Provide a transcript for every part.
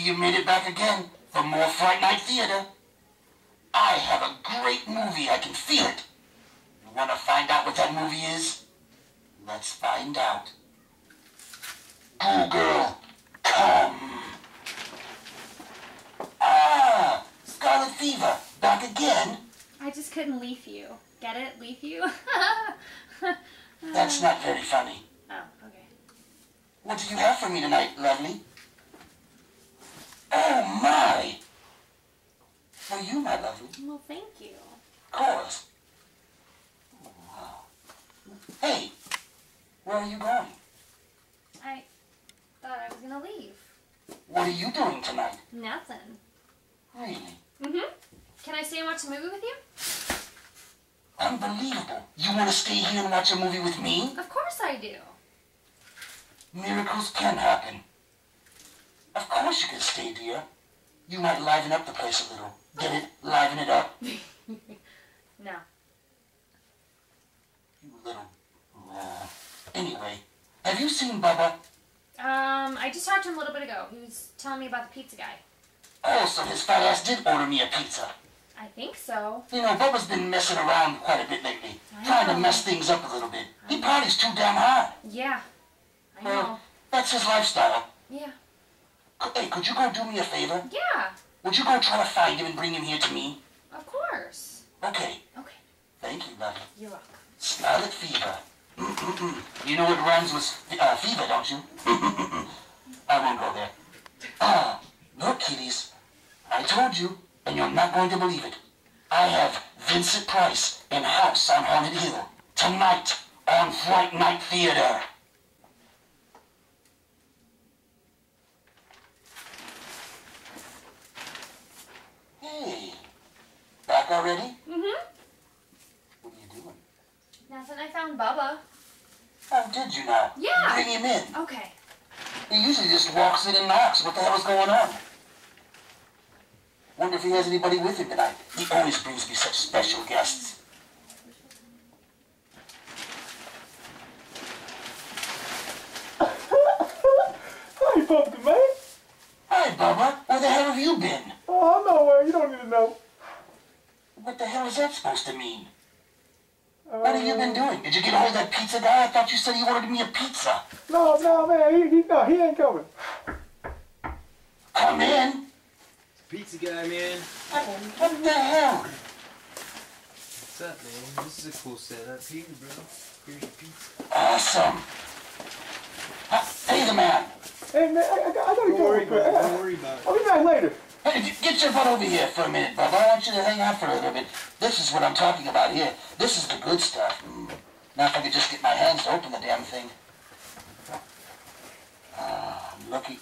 you made it back again for more Fright Night Theater. I have a great movie. I can feel it. You want to find out what that movie is? Let's find out. Goo Girl, come. Ah, Scarlet Fever, back again? I just couldn't leave you. Get it? Leave you? That's not very funny. Oh, okay. What do you have for me tonight, lovely? Oh, my! For you, my lovely. Well, thank you. Of course. Oh, wow. Hey, where are you going? I thought I was gonna leave. What are you doing tonight? Nothing. Really? Mm-hmm. Can I stay and watch a movie with you? Unbelievable. You want to stay here and watch a movie with me? Of course I do. Miracles can happen. Of course you can stay, dear. You might liven up the place a little. Get it? Liven it up. No. You little... Anyway, have you seen Bubba? I just talked to him a little bit ago. He was telling me about the pizza guy. Oh, so his fat ass did order me a pizza. I think so. You know, Bubba's been messing around quite a bit lately. Trying to mess things up a little bit. He parties too damn hard. Yeah. I know. Well, that's his lifestyle. Yeah. Hey, could you go do me a favor? Yeah. Would you go try to find him and bring him here to me? Of course. Okay. Okay. Thank you, lovely. You're welcome. Scarlet Fever. You know what rhymes with fever, don't you? I won't go there. Ah, look, kiddies. I told you, and you're not going to believe it. I have Vincent Price in House on Haunted Hill tonight on Fright Night Theater. Hey, back already? Mm-hmm. What are you doing? Nothing. I found Bubba. Oh, did you now? Yeah. Bring him in. Okay. He usually just walks in and knocks. What the hell is going on? Wonder if he has anybody with him tonight. He always brings me such special guests. Hi, Pumpkin Man. Hi, Bubba. Where the hell have you been? Oh, I'm nowhere. You don't need to know. What the hell is that supposed to mean? What have you been doing? Did you get a hold of that pizza guy? I thought you said you ordered me a pizza. No, man. He ain't coming. Come in. Pizza guy, man. What the hell? What's up, man? This is a cool setup here, bro. Here's your pizza. Awesome. Hey, the man. Hey, man, I gotta Don't go. worry about it. Don't worry about it. I'll be back later. Hey, get your butt over here for a minute, Bubba. I want you to hang out for a little bit. This is what I'm talking about here. This is the good stuff. Now if I could just get my hands to open the damn thing. Ah, looky.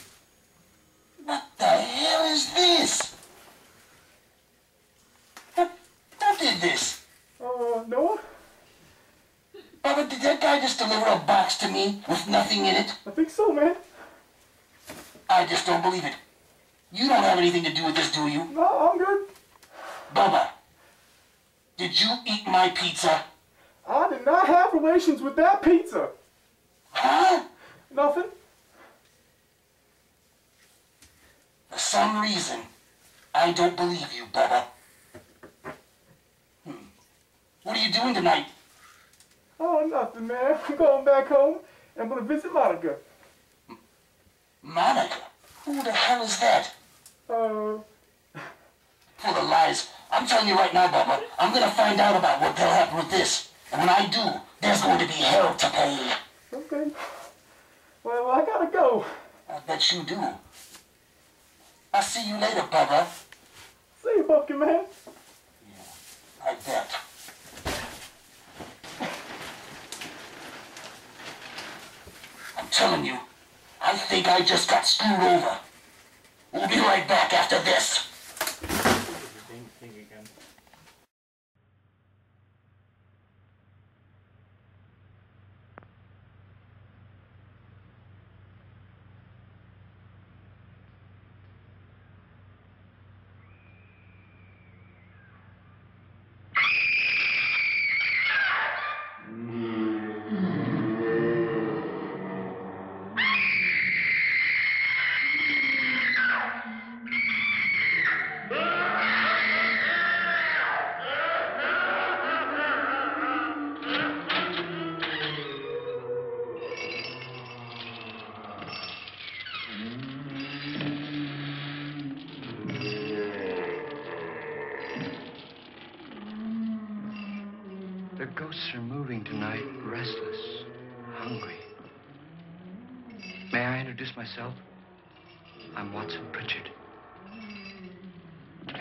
What the hell is this? Who did this? Noah? Bubba, did that guy just deliver a box to me with nothing in it? I think so, man. I just don't believe it. You don't have anything to do with this, do you? No, I'm good. Bubba, did you eat my pizza? I did not have relations with that pizza. Huh? Nothing. For some reason, I don't believe you, Bubba. What are you doing tonight? Oh, nothing, man. I'm going back home and I'm gonna visit Monica. Monica? Who the hell is that? Full of lies. I'm telling you right now, Bubba, I'm gonna find out about what the hell happened with this. And when I do, there's going to be hell to pay. Okay. Well, I gotta go. I bet you do. I'll see you later, Bubba. See you, Pumpkin Man. I bet. I'm telling you, I think I just got screwed over. We'll be right back after this. The ghosts are moving tonight, restless, hungry. May I introduce myself? I'm Watson Pritchard.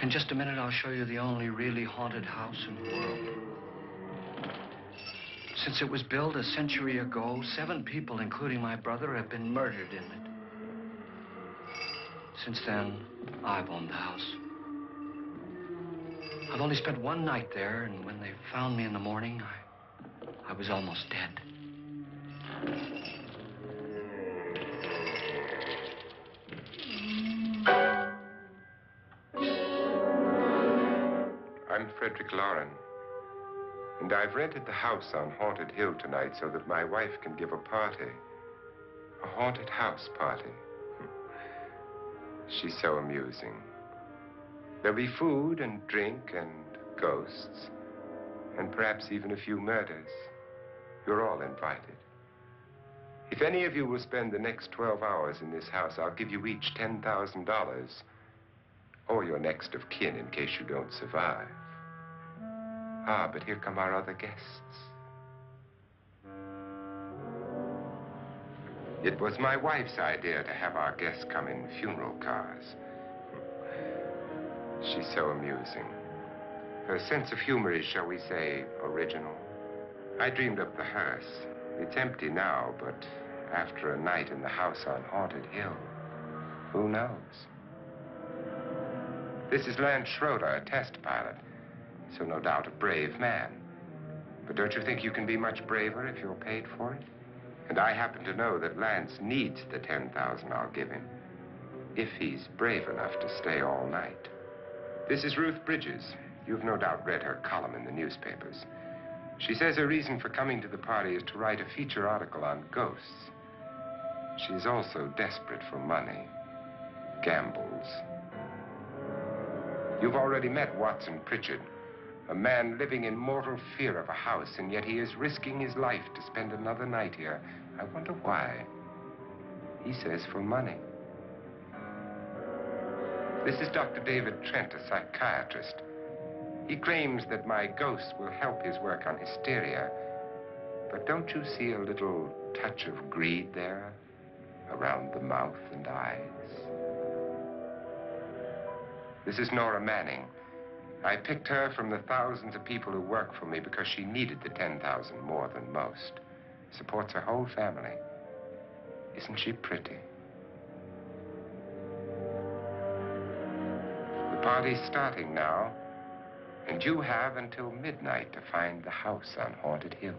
In just a minute, I'll show you the only really haunted house in the world. Since it was built a century ago, 7 people, including my brother, have been murdered in it. Since then, I've owned the house. I've only spent one night there, and when they found me in the morning, I was almost dead. I'm Frederick Lauren, and I've rented the house on Haunted Hill tonight so that my wife can give a party. A haunted house party. She's so amusing. There'll be food and drink and ghosts, and perhaps even a few murders. You're all invited. If any of you will spend the next 12 hours in this house, I'll give you each $10,000, or your next of kin in case you don't survive. Ah, but here come our other guests. It was my wife's idea to have our guests come in funeral cars. She's so amusing. Her sense of humor is, shall we say, original. I dreamed up the hearse. It's empty now, but after a night in the house on Haunted Hill, who knows? This is Lance Schroeder, a test pilot, so no doubt a brave man. But don't you think you can be much braver if you're paid for it? And I happen to know that Lance needs the $10,000 I'll give him, if he's brave enough to stay all night. This is Ruth Bridges. You've no doubt read her column in the newspapers. She says her reason for coming to the party is to write a feature article on ghosts. She's also desperate for money. Gambles. You've already met Watson Pritchard, a man living in mortal fear of a house, and yet he is risking his life to spend another night here. I wonder why. He says for money. This is Dr. David Trent, a psychiatrist. He claims that my ghost will help his work on hysteria. But don't you see a little touch of greed there around the mouth and eyes? This is Nora Manning. I picked her from the thousands of people who work for me because she needed the $10,000 more than most. Supports her whole family. Isn't she pretty? The party's starting now, and you have until midnight to find the house on Haunted Hill.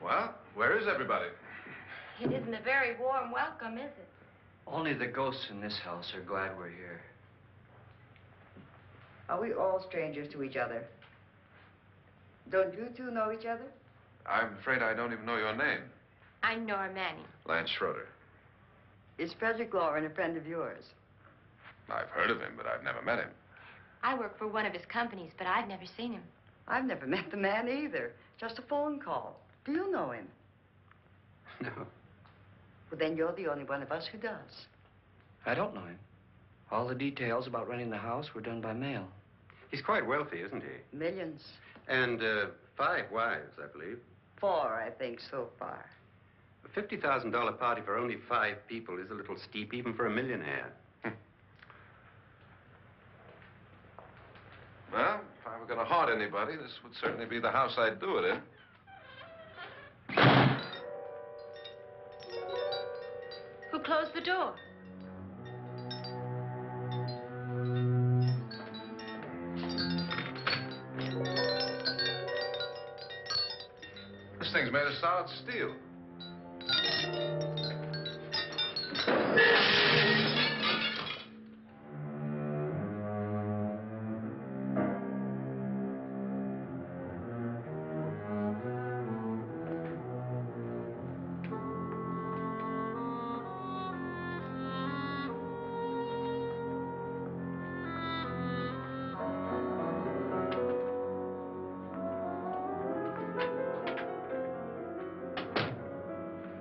Well, where is everybody? It isn't a very warm welcome, is it? Only the ghosts in this house are glad we're here. Are we all strangers to each other? Don't you two know each other? I'm afraid I don't even know your name. I'm Nora Manning. Lance Schroeder. Is Frederick Lauren a friend of yours? I've heard of him, but I've never met him. I work for one of his companies, but I've never seen him. I've never met the man either. Just a phone call. Do you know him? No, Well, then you're the only one of us who does. I don't know him. All the details about renting the house were done by mail. He's quite wealthy, isn't he? Millions. And 5 wives, I believe. 4, I think, so far. A $50,000 party for only 5 people is a little steep, even for a millionaire. Well, if I were going to haunt anybody, this would certainly be the house I'd do it in. Who closed the door? This thing's made of solid steel.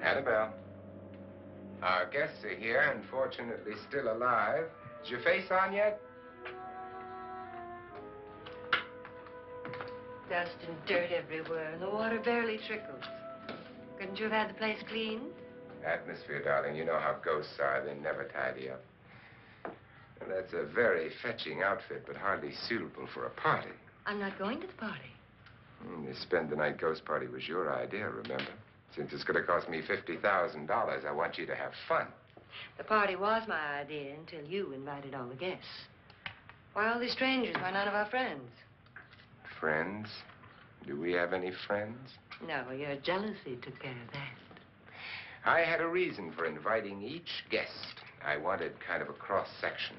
Annabelle. Our guests are here, unfortunately still alive. Is your face on yet? Dust and dirt everywhere, and the water barely trickles. Couldn't you have had the place cleaned? Atmosphere, darling. You know how ghosts are. They never tidy up. Well, that's a very fetching outfit, but hardly suitable for a party. I'm not going to the party. The spend-the-night ghost party was your idea, remember? Since it's going to cost me $50,000, I want you to have fun. The party was my idea until you invited all the guests. Why, all these strangers were none of our friends. Friends? Do we have any friends? No, your jealousy took care of that. I had a reason for inviting each guest. I wanted kind of a cross-section.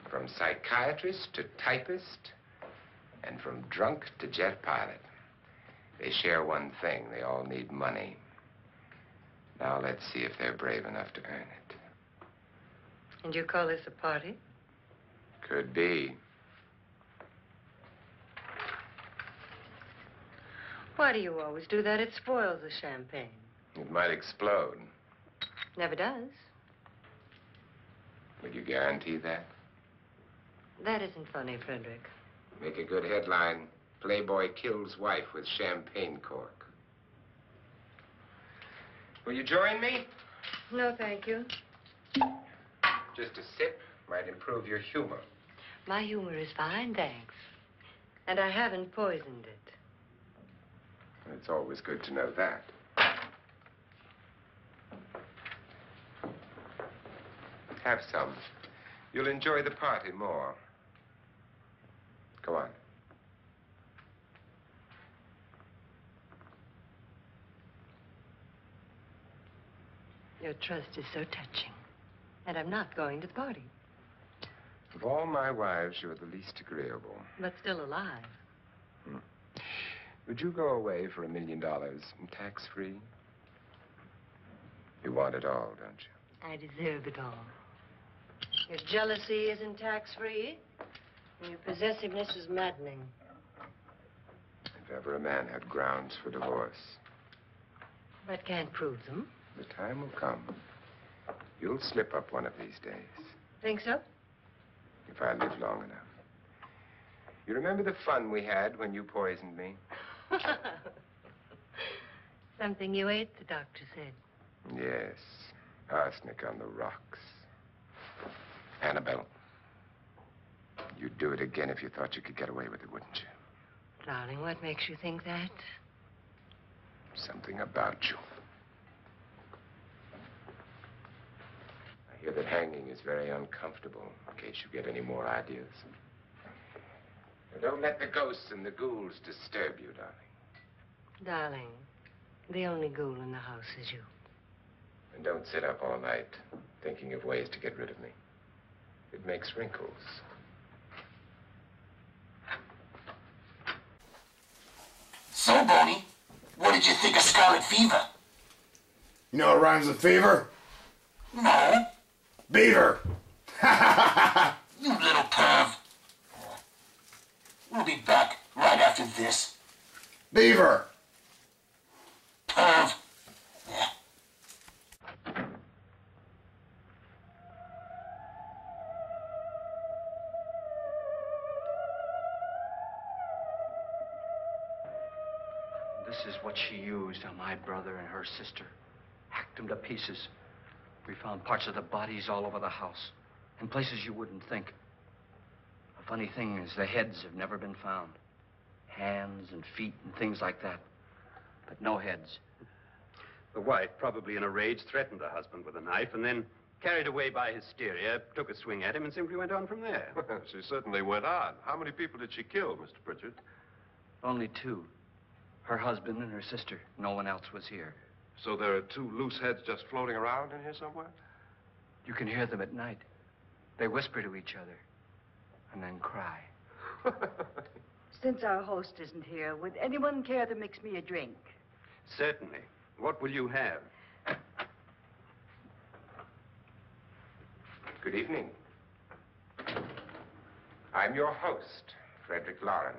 From psychiatrist to typist, and from drunk to jet pilot. They share one thing. They all need money. Now let's see if they're brave enough to earn it. And you call this a party? Could be. Why do you always do that? It spoils the champagne. It might explode. Never does. Will you guarantee that? That isn't funny, Frederick. Make a good headline. Playboy kills wife with champagne cork. Will you join me? No, thank you. Just a sip might improve your humor. My humor is fine, thanks. And I haven't poisoned it. It's always good to know that. Have some. You'll enjoy the party more. Go on. Your trust is so touching. And I'm not going to the party. Of all my wives, you're the least agreeable. But still alive. Would you go away for $1 million and tax-free? You want it all, don't you? I deserve it all. Your jealousy isn't tax-free. And your possessiveness is maddening. If ever a man had grounds for divorce. But can't prove them. The time will come. You'll slip up one of these days. Think so? If I live long enough. You remember the fun we had when you poisoned me? Something you ate, the doctor said. Yes. Arsenic on the rocks. Annabelle, you'd do it again if you thought you could get away with it, wouldn't you? Darling, what makes you think that? Something about you. I hear that hanging is very uncomfortable, in case you get any more ideas. Now, don't let the ghosts and the ghouls disturb you, darling. Darling, The only ghoul in the house is you. And don't sit up all night thinking of ways to get rid of me. It makes wrinkles. So, Boney, what did you think of scarlet fever? You know what rhymes with fever? No. Beaver! You little perv. We'll be back right after this. Beaver! Perv. Yeah. This is what she used on my brother and her sister. Hacked them to pieces. We found parts of the bodies all over the house, in places you wouldn't think. The funny thing is the heads have never been found. Hands and feet and things like that. But no heads. The wife, probably in a rage, threatened her husband with a knife and then, carried away by hysteria, took a swing at him and simply went on from there. She certainly went on. How many people did she kill, Mr. Pritchard? Only two. Her husband and her sister. No one else was here. So there are two loose heads just floating around in here somewhere? You can hear them at night. They whisper to each other and then cry. Since our host isn't here, would anyone care to mix me a drink? Certainly. What will you have? Good evening. I'm your host, Frederick Lauren.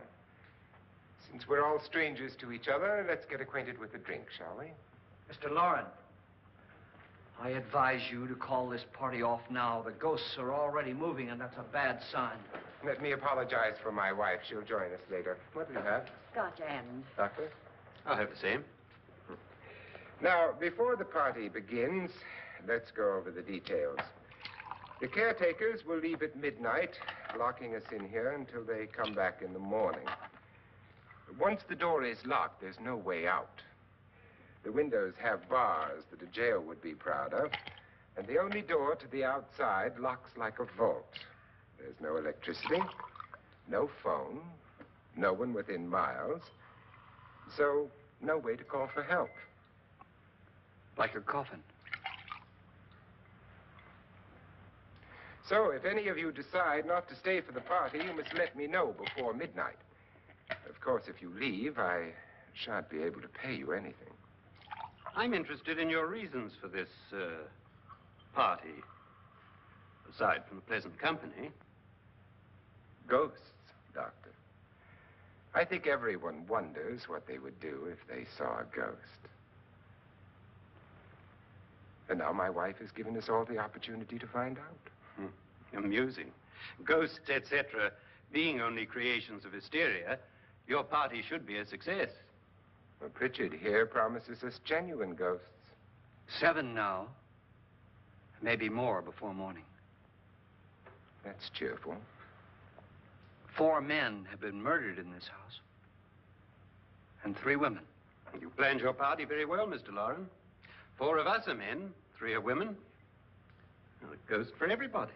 Since we're all strangers to each other, let's get acquainted with a drink, shall we? Mr. Lauren, I advise you to call this party off now. The ghosts are already moving, and that's a bad sign. Let me apologize for my wife. She'll join us later. What do you have? Scotch and. Doctor? I'll have the same. Now, before the party begins, let's go over the details. The caretakers will leave at midnight, locking us in here until they come back in the morning. Once the door is locked, there's no way out. The windows have bars that a jail would be proud of, and the only door to the outside locks like a vault. There's no electricity, no phone, no one within miles, so no way to call for help. Like a coffin. So if any of you decide not to stay for the party, you must let me know before midnight. Of course, if you leave, I shan't be able to pay you anything. I'm interested in your reasons for this, party. Aside from the pleasant company. Ghosts, Doctor. I think everyone wonders what they would do if they saw a ghost. And now my wife has given us all the opportunity to find out. Amusing. Ghosts, etc., being only creations of hysteria, your party should be a success. Well, Pritchard here promises us genuine ghosts. 7 now. Maybe more before morning. That's cheerful. 4 men have been murdered in this house. And 3 women. You planned your party very well, Mr. Lauren. 4 of us are men, 3 are women. Well, a ghost for everybody.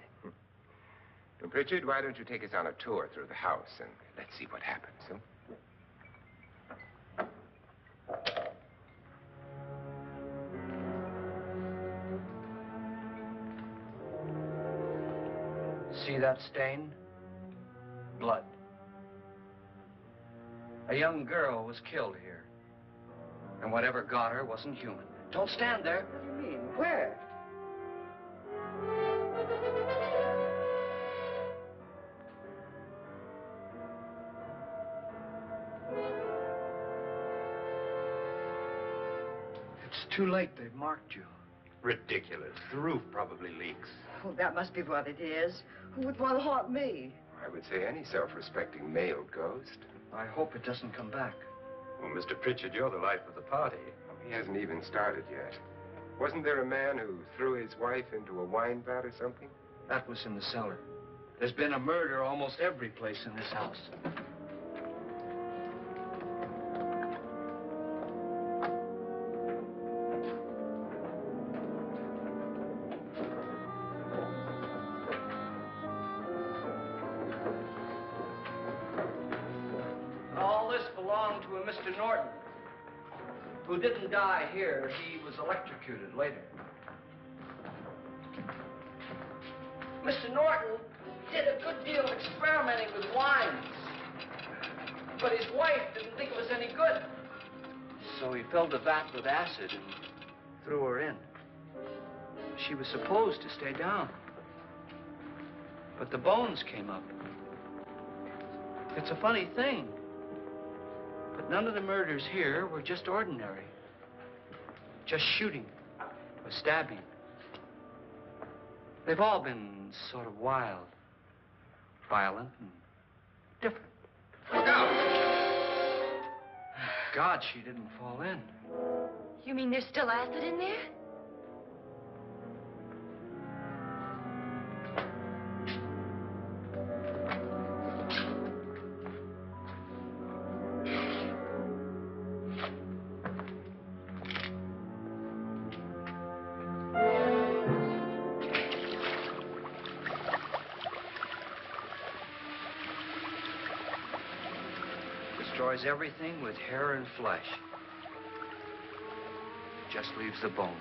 Well, Pritchard, why don't you take us on a tour through the house and let's see what happens, huh? See that stain? Blood. A young girl was killed here. And whatever got her wasn't human. Don't stand there. What do you mean? Where? It's too late. They've marked you. Ridiculous. The roof probably leaks. Oh, that must be what it is. Who would want to haunt me? I would say any self-respecting male ghost. I hope it doesn't come back. Well, Mr. Pritchard, you're the life of the party. He hasn't even started yet. Wasn't there a man who threw his wife into a wine vat or something? That was in the cellar. There's been a murder almost every place in this house. All this belonged to a Mr. Norton. who didn't die here. He was electrocuted later. Mr. Norton did a good deal of experimenting with wines. But his wife didn't think it was any good. So he filled the vat with acid and threw her in. She was supposed to stay down. But the bones came up. It's a funny thing. But none of the murders here were just ordinary. Just shooting or stabbing. They've all been sort of wild, violent, and different. Look out! God, she didn't fall in. You mean there's still acid in there? Destroys everything with hair and flesh. Just leaves the bones.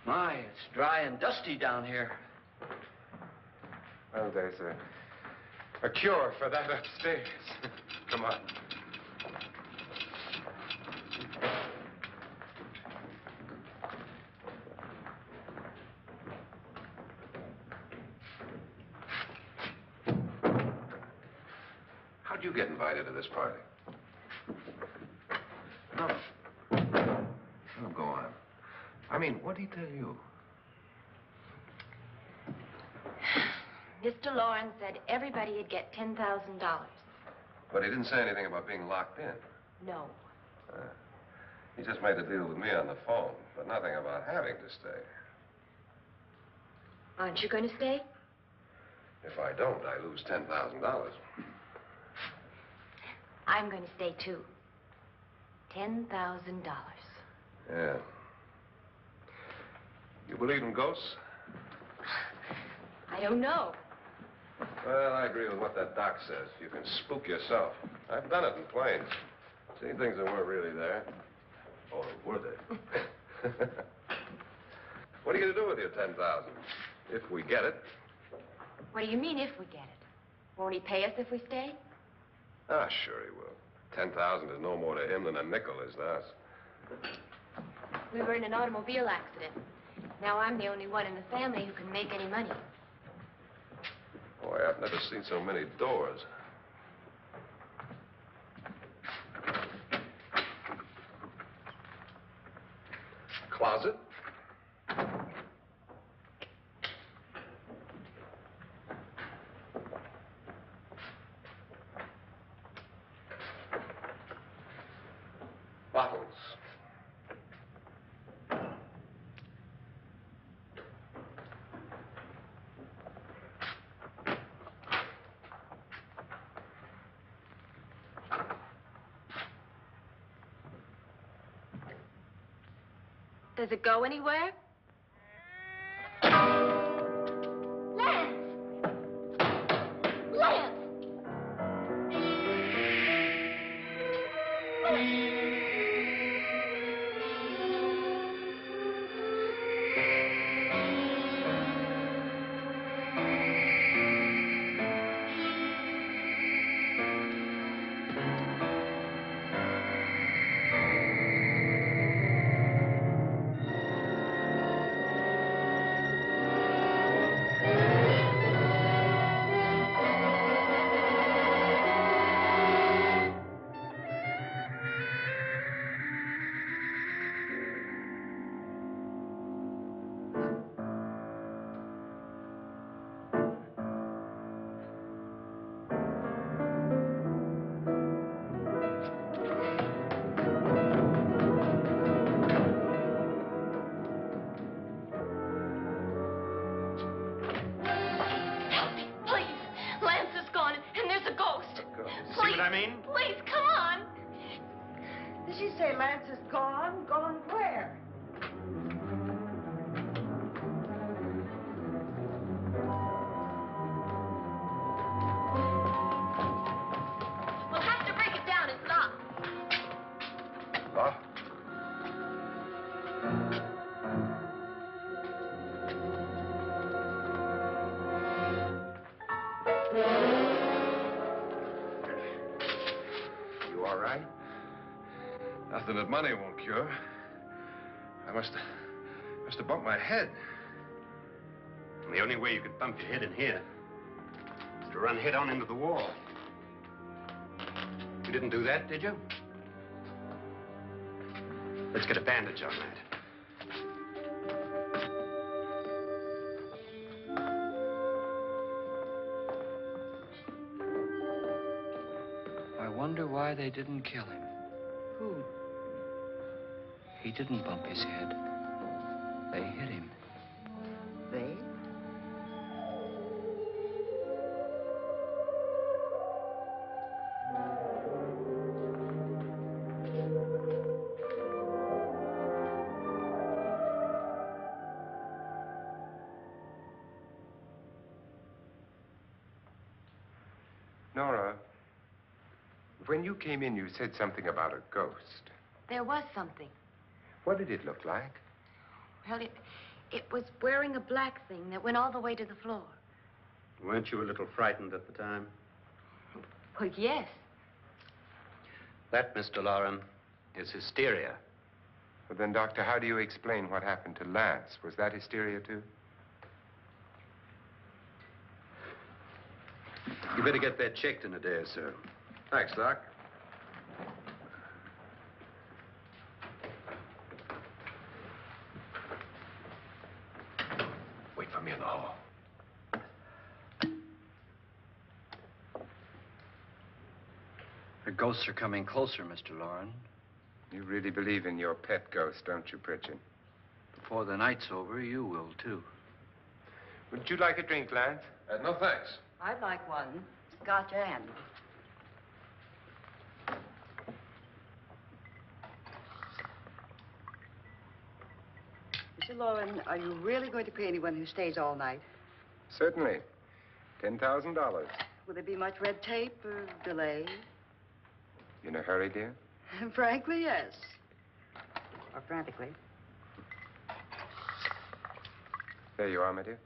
My, it's dry and dusty down here. Well, there's a cure for that upstairs. Come on. How'd you get invited to this party? No. Oh, go on. I mean, what'd he tell you? Mr. Lawrence said everybody'd get $10,000. But he didn't say anything about being locked in. No. He just made a deal with me on the phone, but nothing about having to stay. Aren't you going to stay? If I don't, I lose $10,000. I'm going to stay, too. $10,000. Yeah. You believe in ghosts? I don't know. Well, I agree with what that doc says. You can spook yourself. I've done it in planes. Seen things that weren't really there. Or were they? What are you going to do with your $10,000? If we get it. What do you mean, if we get it? Won't he pay us if we stay? Ah, sure he will. 10,000 is no more to him than a nickel is to us. We were in an automobile accident. Now I'm the only one in the family who can make any money. Boy, I've never seen so many doors. Closet? Bottles. Does it go anywhere? Lance! Lance! Please, come on. Did she say Lance is gone? Gone where? You all right? Nothing that money won't cure. I must have bumped my head. The only way you could bump your head in here is to run head on into the wall. You didn't do that, did you? Let's get a bandage on that. I wonder why they didn't kill him. Who? He didn't bump his head. They hit him. They? Nora, when you came in, you said something about a ghost. There was something. What did it look like? Well, it was wearing a black thing that went all the way to the floor. Weren't you a little frightened at the time? Well, yes. That, Mr. Loren, is hysteria. Well, then, Doctor, how do you explain what happened to Lance? Was that hysteria, too? You better get that checked in a day or so. Thanks, Doc. Wait for me in the hall. The ghosts are coming closer, Mr. Loren. You really believe in your pet ghost, don't you, Pritchard? Before the night's over, you will, too. Would you like a drink, Lance? No, thanks. I'd like one. Scotch and. Mr. Loren, are you really going to pay anyone who stays all night? Certainly. $10,000. Will there be much red tape or delay? You in a hurry, dear? Frankly, yes. Or frantically. There you are, my dear.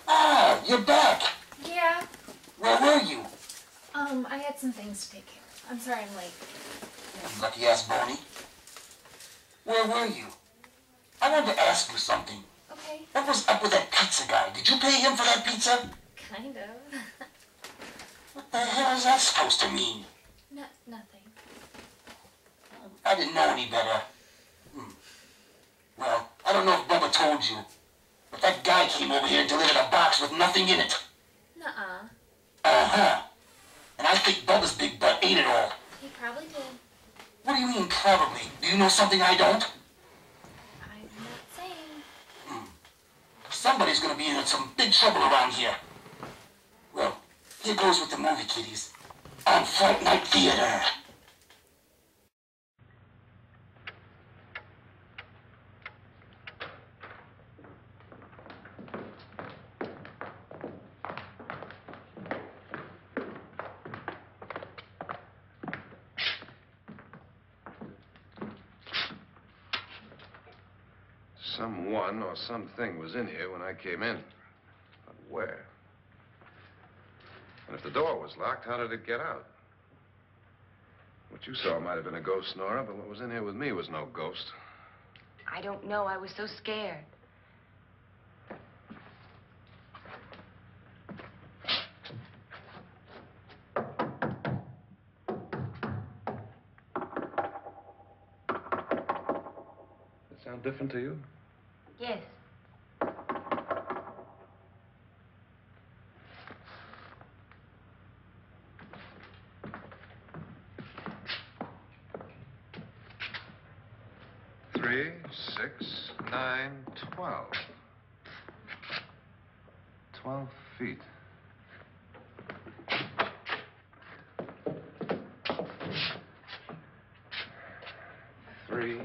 Ah, you're back. Yeah. Where were you? I had some things to take care of. I'm sorry I'm late. You lucky-ass Boney. Where were you? I wanted to ask you something. Okay. What was up with that pizza guy? Did you pay him for that pizza? Kind of. What the hell is that supposed to mean? Nothing. I didn't know any better. Well, I don't know if Bubba told you, but that guy came over here and delivered a box with nothing in it. Nuh-uh. Uh-huh. And I think Bubba's big butt ate it all. He probably did. What do you mean, probably? Do you know something I don't? I'm not saying. Somebody's gonna be in some big trouble around here. Well, here goes with the movie kiddies. On Fright Night Theater. Someone or something was in here when I came in. But where? And if the door was locked, how did it get out? What you saw might have been a ghost, Nora, but what was in here with me was no ghost. I don't know. I was so scared. Does it sound different to you? Yes. Three, 6, 9, 12. 12 feet. Three,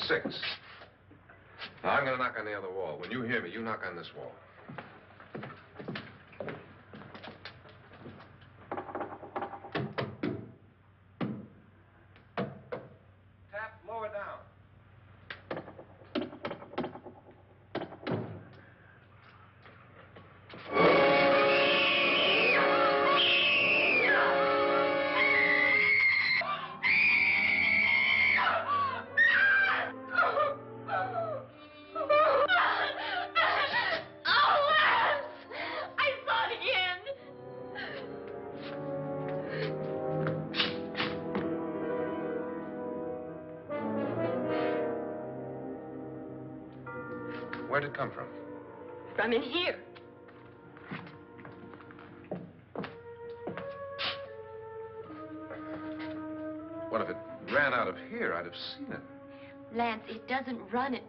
6. Now, I'm going to knock on the other wall. When you hear me, you knock on this wall. Where'd it come from? From in here. What if it ran out of here? I'd have seen it. Lance, it doesn't run. It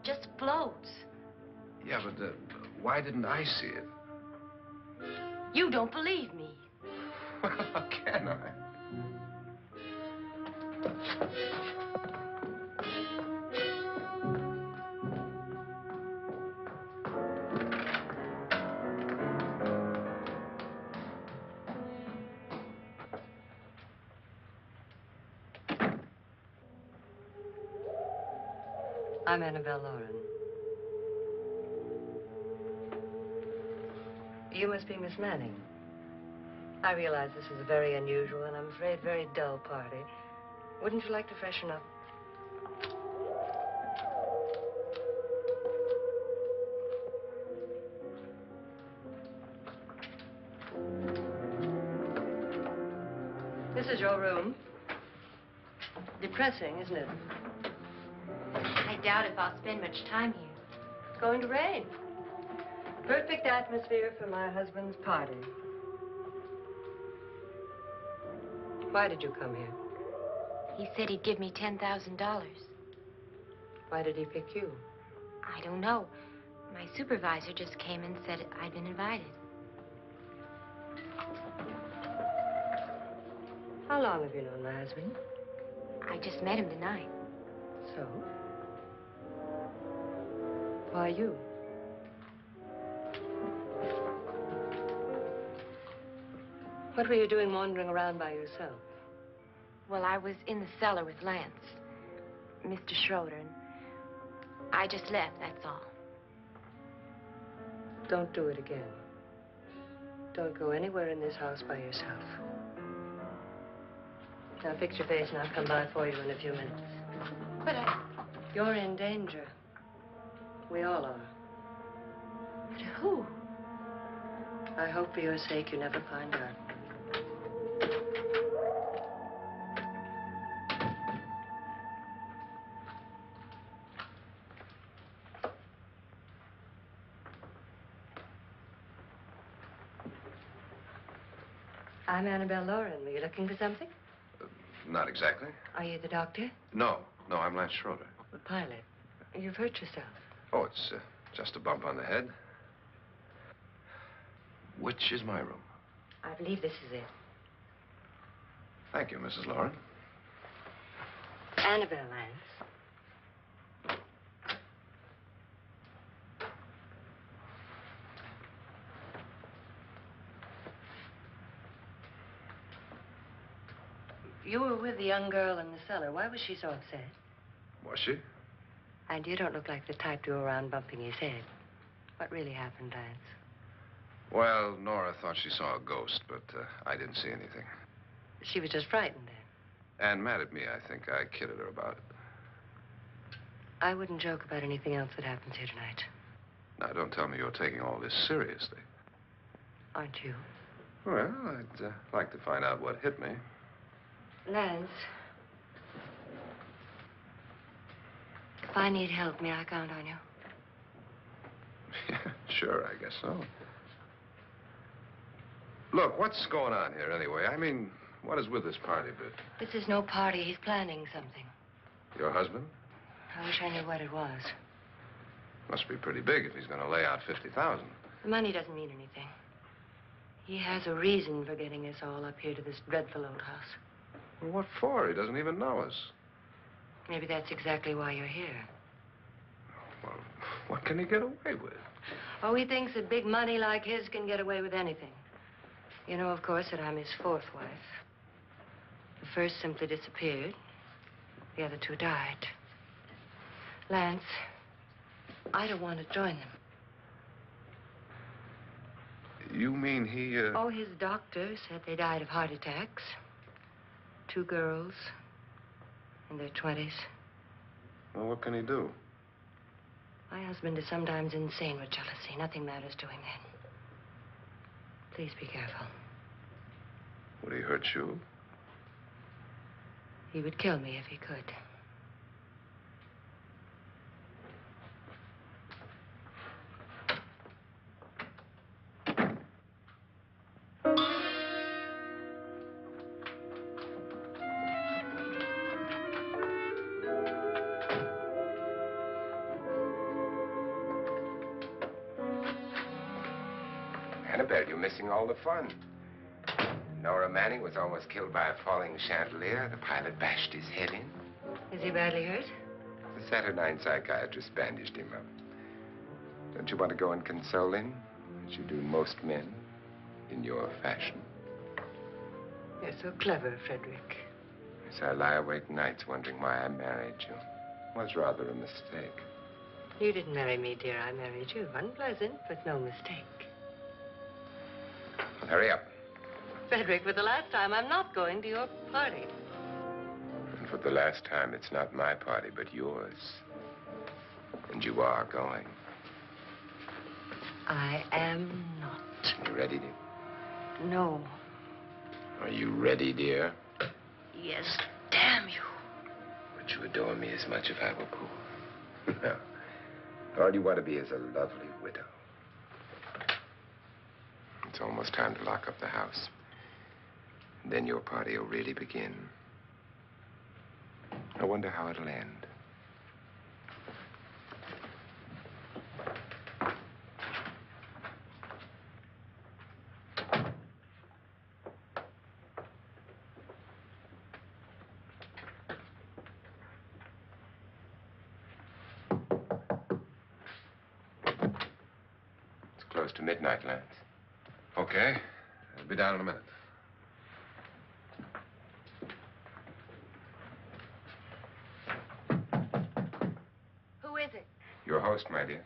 just floats. Yeah, but why didn't I see it? You don't believe me. Well, how can I? I'm Annabelle Lauren. You must be Miss Manning. I realize this is a very unusual and I'm afraid very dull party. Wouldn't you like to freshen up? This is your room. Depressing, isn't it? I doubt if I'll spend much time here. It's going to rain. Perfect atmosphere for my husband's party. Why did you come here? He said he'd give me $10,000. Why did he pick you? I don't know. My supervisor just came and said I'd been invited. How long have you known my husband? I just met him tonight. So? Why you? What were you doing wandering around by yourself? Well, I was in the cellar with Lance, Mr. Schroeder, and I just left, that's all. Don't do it again. Don't go anywhere in this house by yourself. Now fix your face and I'll come by for you in a few minutes. But You're in danger. We all are. But who? I hope for your sake you never find out. I'm Annabelle Lauren. Were you looking for something? Not exactly. Are you the doctor? No, I'm Lance Schroeder. The pilot. You've hurt yourself. Oh, it's just a bump on the head. Which is my room? I believe this is it. Thank you, Mrs. Lauren. Annabelle Lance. You were with the young girl in the cellar. Why was she so upset? Was she? And you don't look like the type to go around bumping his head. What really happened, Lance? Well, Nora thought she saw a ghost, but I didn't see anything. She was just frightened then. And mad at me, I think. I kidded her about it. I wouldn't joke about anything else that happens here tonight. Now, don't tell me you're taking all this seriously. Aren't you? Well, I'd like to find out what hit me. Lance. If I need help, may I count on you? Yeah, sure, I guess so. Look, what's going on here anyway? I mean, what is with this party bit? This is no party. He's planning something. Your husband? I wish I knew what it was. Must be pretty big if he's going to lay out 50,000. The money doesn't mean anything. He has a reason for getting us all up here to this dreadful old house. Well, what for? He doesn't even know us. Maybe that's exactly why you're here. Well, what can he get away with? Oh, he thinks that big money like his can get away with anything. You know, of course, that I'm his fourth wife. The first simply disappeared. The other two died. Lance, I don't want to join them. You mean he, Oh, his doctor said they died of heart attacks. 2 girls in their 20s. Well, what can he do? My husband is sometimes insane with jealousy. Nothing matters to him then. Please be careful. Would he hurt you? He would kill me if he could. Annabelle, you're missing all the fun. Nora Manning was almost killed by a falling chandelier. The pilot bashed his head in. Is he badly hurt? The Saturnine psychiatrist bandaged him up. Don't you want to go and console him, as you do most men, in your fashion? You're so clever, Frederick. Yes, I lie awake nights wondering why I married you. It was rather a mistake. You didn't marry me, dear. I married you. Unpleasant, but no mistake. Hurry up. Frederick, for the last time, I'm not going to your party. And for the last time, it's not my party, but yours. And you are going. I am not. You ready, dear? No. Are you ready, dear? Yes, damn you. Would you adore me as much if I were poor? No. All you want to be is a lovely widow. It's almost time to lock up the house. And then your party will really begin. I wonder how it'll end. It's close to midnight, Lance. Okay. I'll be down in a minute. Who is it? Your host, my dear.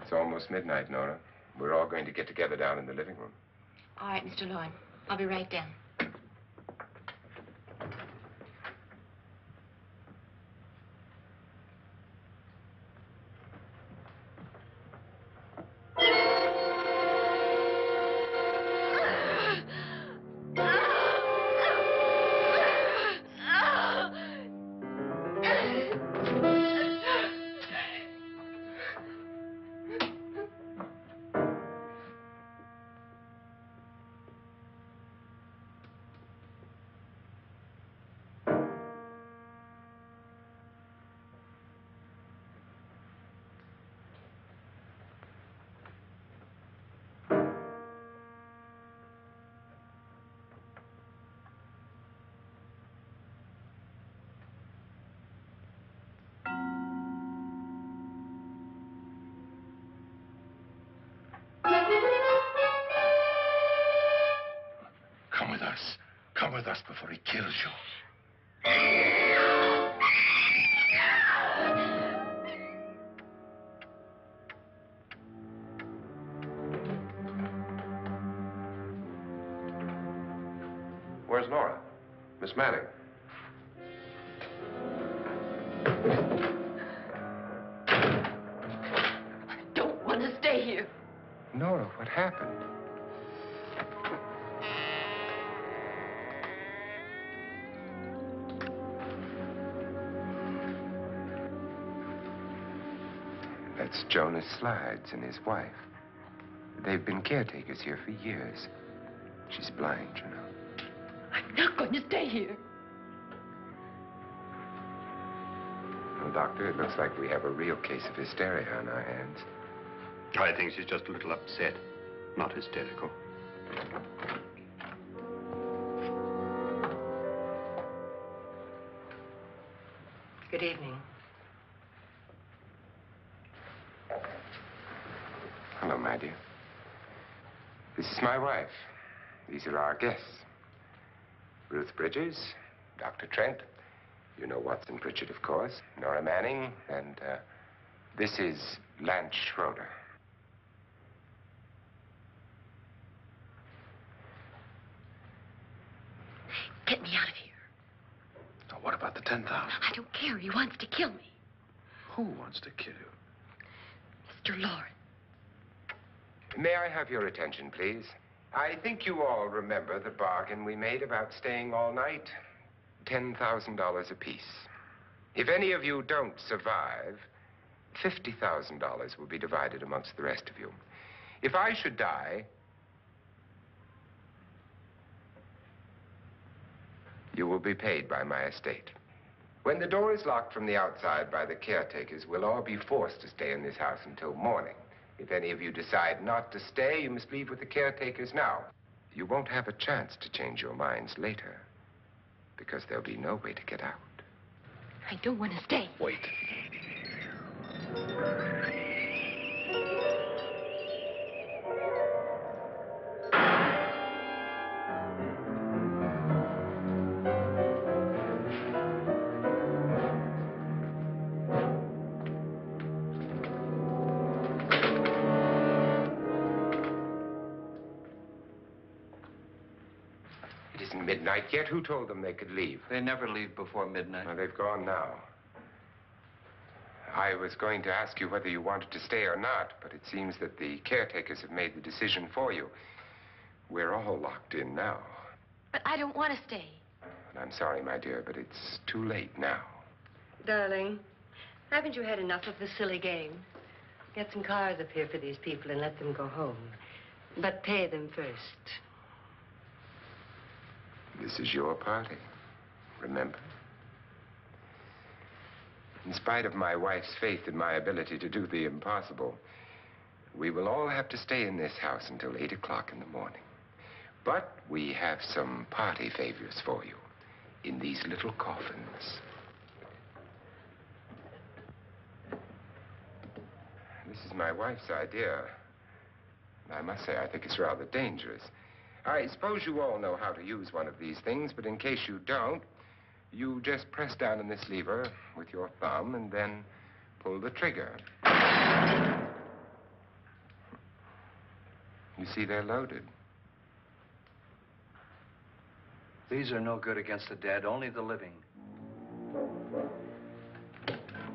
It's almost midnight, Nora. We're all going to get together down in the living room. All right, Mr. Lloyd. I'll be right down. Come with us. Come with us before he kills you. Where's Nora? Miss Manning. I don't want to stay here. Nora, what happened? That's Jonas Slides and his wife. They've been caretakers here for years. She's blind, you know. I'm not going to stay here. Well, Doctor, it looks like we have a real case of hysteria on our hands. I think she's just a little upset, not hysterical. Good evening. Hello, my dear. This is my wife. These are our guests. Ruth Bridges, Dr. Trent. You know Watson Pritchard, of course. Nora Manning, and this is Lance Schroeder. Get me out of here. Now, what about the 10,000? I don't care. He wants to kill me. Who wants to kill you? Mr. Lawrence. May I have your attention, please? I think you all remember the bargain we made about staying all night. $10,000 apiece. If any of you don't survive, $50,000 will be divided amongst the rest of you. If I should die, you will be paid by my estate. When the door is locked from the outside by the caretakers, we'll all be forced to stay in this house until morning. If any of you decide not to stay, you must leave with the caretakers now. You won't have a chance to change your minds later, because there'll be no way to get out. I don't want to stay. Wait. It isn't midnight yet. Who told them they could leave? They never leave before midnight. Well, they've gone now. I was going to ask you whether you wanted to stay or not, but it seems that the caretakers have made the decision for you. We're all locked in now. But I don't want to stay. And I'm sorry, my dear, but it's too late now. Darling, haven't you had enough of the silly game? Get some cars up here for these people and let them go home. But pay them first. This is your party, remember? In spite of my wife's faith in my ability to do the impossible, we will all have to stay in this house until 8 o'clock in the morning. But we have some party favors for you in these little coffins. This is my wife's idea. I must say, I think it's rather dangerous. I suppose you all know how to use one of these things, but in case you don't, you just press down on this lever with your thumb and then pull the trigger. You see, they're loaded. These are no good against the dead, only the living.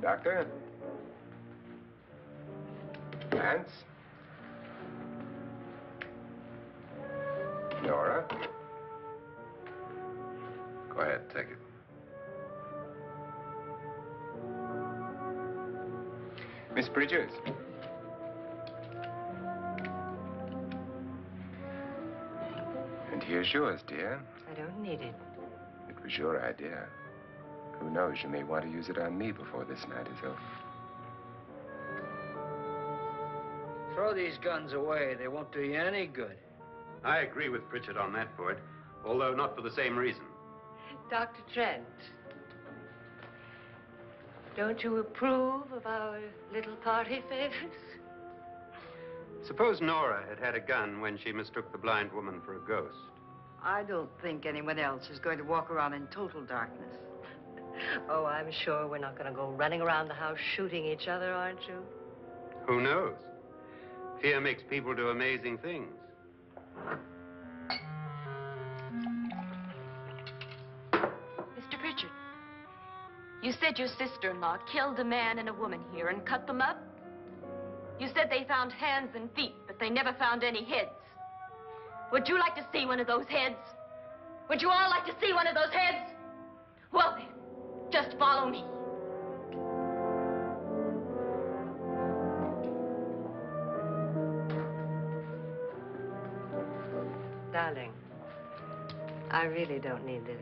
Doctor? Lance? Nora? Go ahead, take it. Miss Bridges? And here's yours, dear. I don't need it. It was your idea. Who knows, you may want to use it on me before this night is over. Throw these guns away. They won't do you any good. I agree with Pritchard on that point, although not for the same reason. Dr. Trent, don't you approve of our little party favors? Suppose Nora had had a gun when she mistook the blind woman for a ghost. I don't think anyone else is going to walk around in total darkness. Oh, I'm sure we're not going to go running around the house shooting each other, aren't you? Who knows? Fear makes people do amazing things. Mr. Pritchard, you said your sister-in-law killed a man and a woman here and cut them up? You said they found hands and feet, but they never found any heads. Would you like to see one of those heads? Would you all like to see one of those heads? Well then, just follow me. Darling, I really don't need this.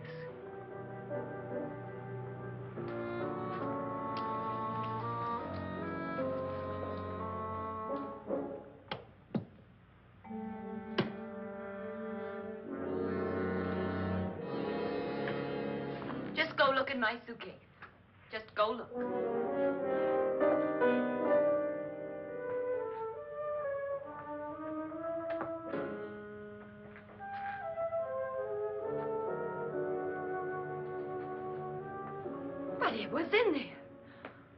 Just go look in my suitcase. Just go look. But it was in there.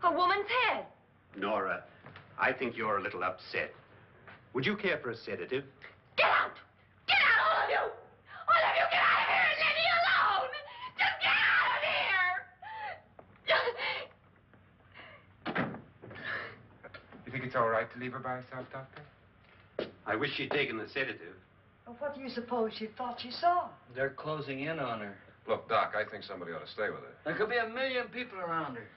A woman's head. Nora, I think you're a little upset. Would you care for a sedative? Get out! Get out, all of you! All of you, get out of here and leave me alone! Just get out of here! You think it's all right to leave her by herself, Doctor? I wish she'd taken the sedative. Well, what do you suppose she thought she saw? They're closing in on her. Look, Doc, I think somebody ought to stay with her. There could be 1 million people around her.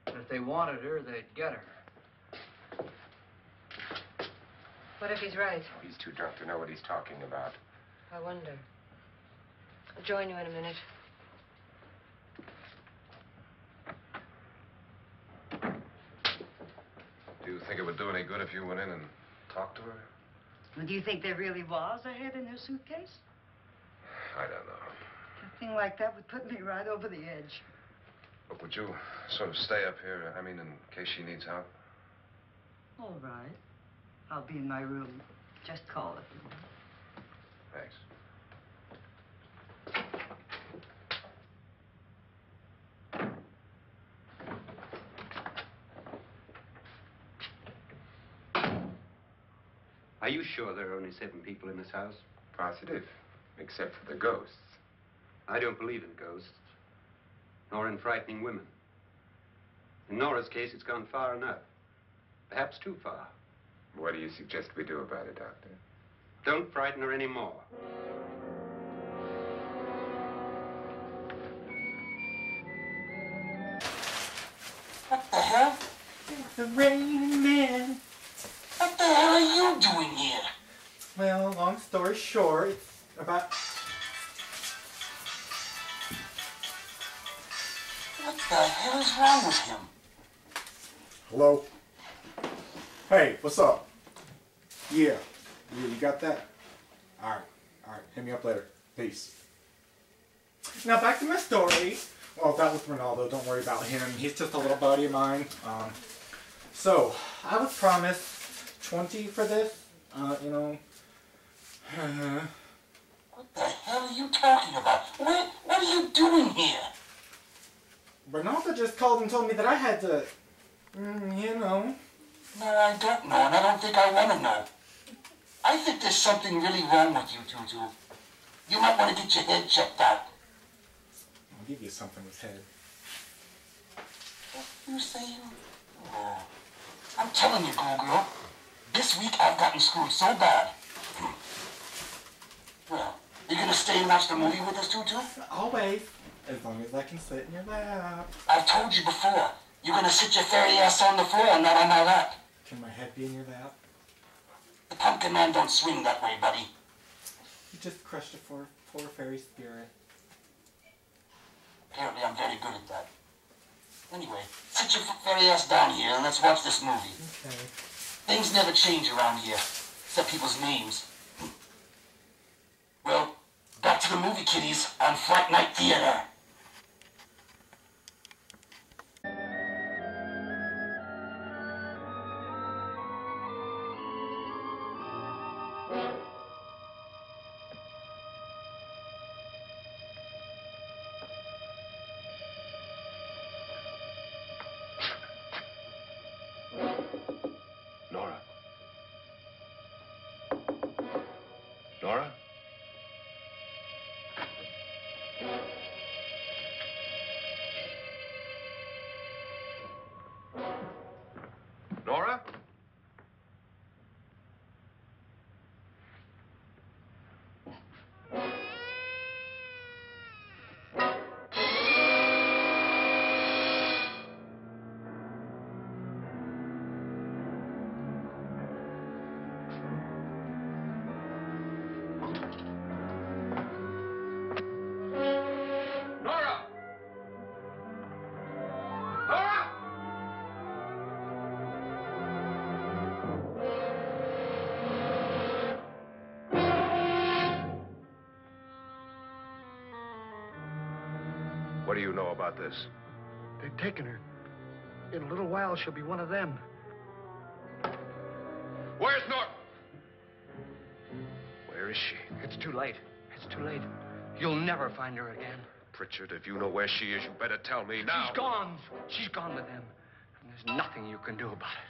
But if they wanted her, they'd get her. What if he's right? He's too drunk to know what he's talking about. I wonder. I'll join you in a minute. Do you think it would do any good if you went in and talk to her? Well, do you think there really was a head in her suitcase? I don't know. A thing like that would put me right over the edge. Look, would you sort of stay up here, I mean, in case she needs help? All right. I'll be in my room. Just call if you want. Thanks. Are you sure there are only 7 people in this house? Positive, except for the ghosts. I don't believe in ghosts, nor in frightening women. In Nora's case, it's gone far enough. Perhaps too far. What do you suggest we do about it, Doctor? Don't frighten her anymore. What the hell? The Rain Man. What the hell are you doing here? Well, long story short, it's about... What the hell is wrong with him? Hello? Hey, what's up? Yeah. You got that? Alright. Hit me up later. Peace. Now back to my story. Well, that was Ronaldo. Don't worry about him. He's just a little buddy of mine. So, I was promised 20 for this. You know. What the hell are you talking about? What are you doing here? Ronaldo just called and told me that I had to, you know. No, I don't know, and I don't think I want to know. I think there's something really wrong with you, Tutu. You might want to get your head checked out. I'll give you something with head. What are you saying? Oh, I'm telling you, girl, this week I've gotten screwed so bad. Well, you gonna stay and watch the movie with us, Tutu? Always. As long as I can sit in your lap. I've told you before. You're gonna sit your fairy ass on the floor and not on my lap. Can my head be in your lap? The pumpkin man don't swing that way, buddy. You just crushed a poor fairy spirit. Apparently I'm very good at that. Anyway, sit your fairy ass down here and let's watch this movie. Okay. Things never change around here, except people's names. Well, back to the movie, kiddies, on Fright Night Theater. Nora? Nora? Nora? Nora! Nora! What do you know about this? They've taken her. In a little while, she'll be one of them. Where's Nora? Where is she? It's too late. It's too late. You'll never find her again. Pritchard, if you know where she is, you better tell me now. She's gone. She's gone with him. And there's nothing you can do about it.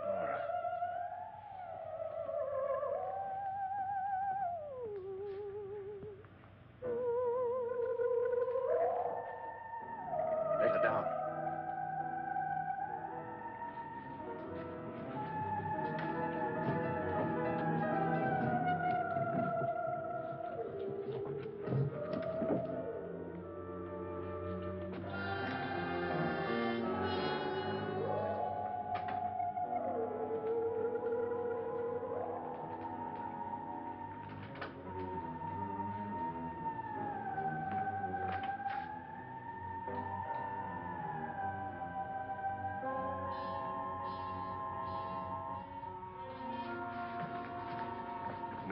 Nora. Lay her down.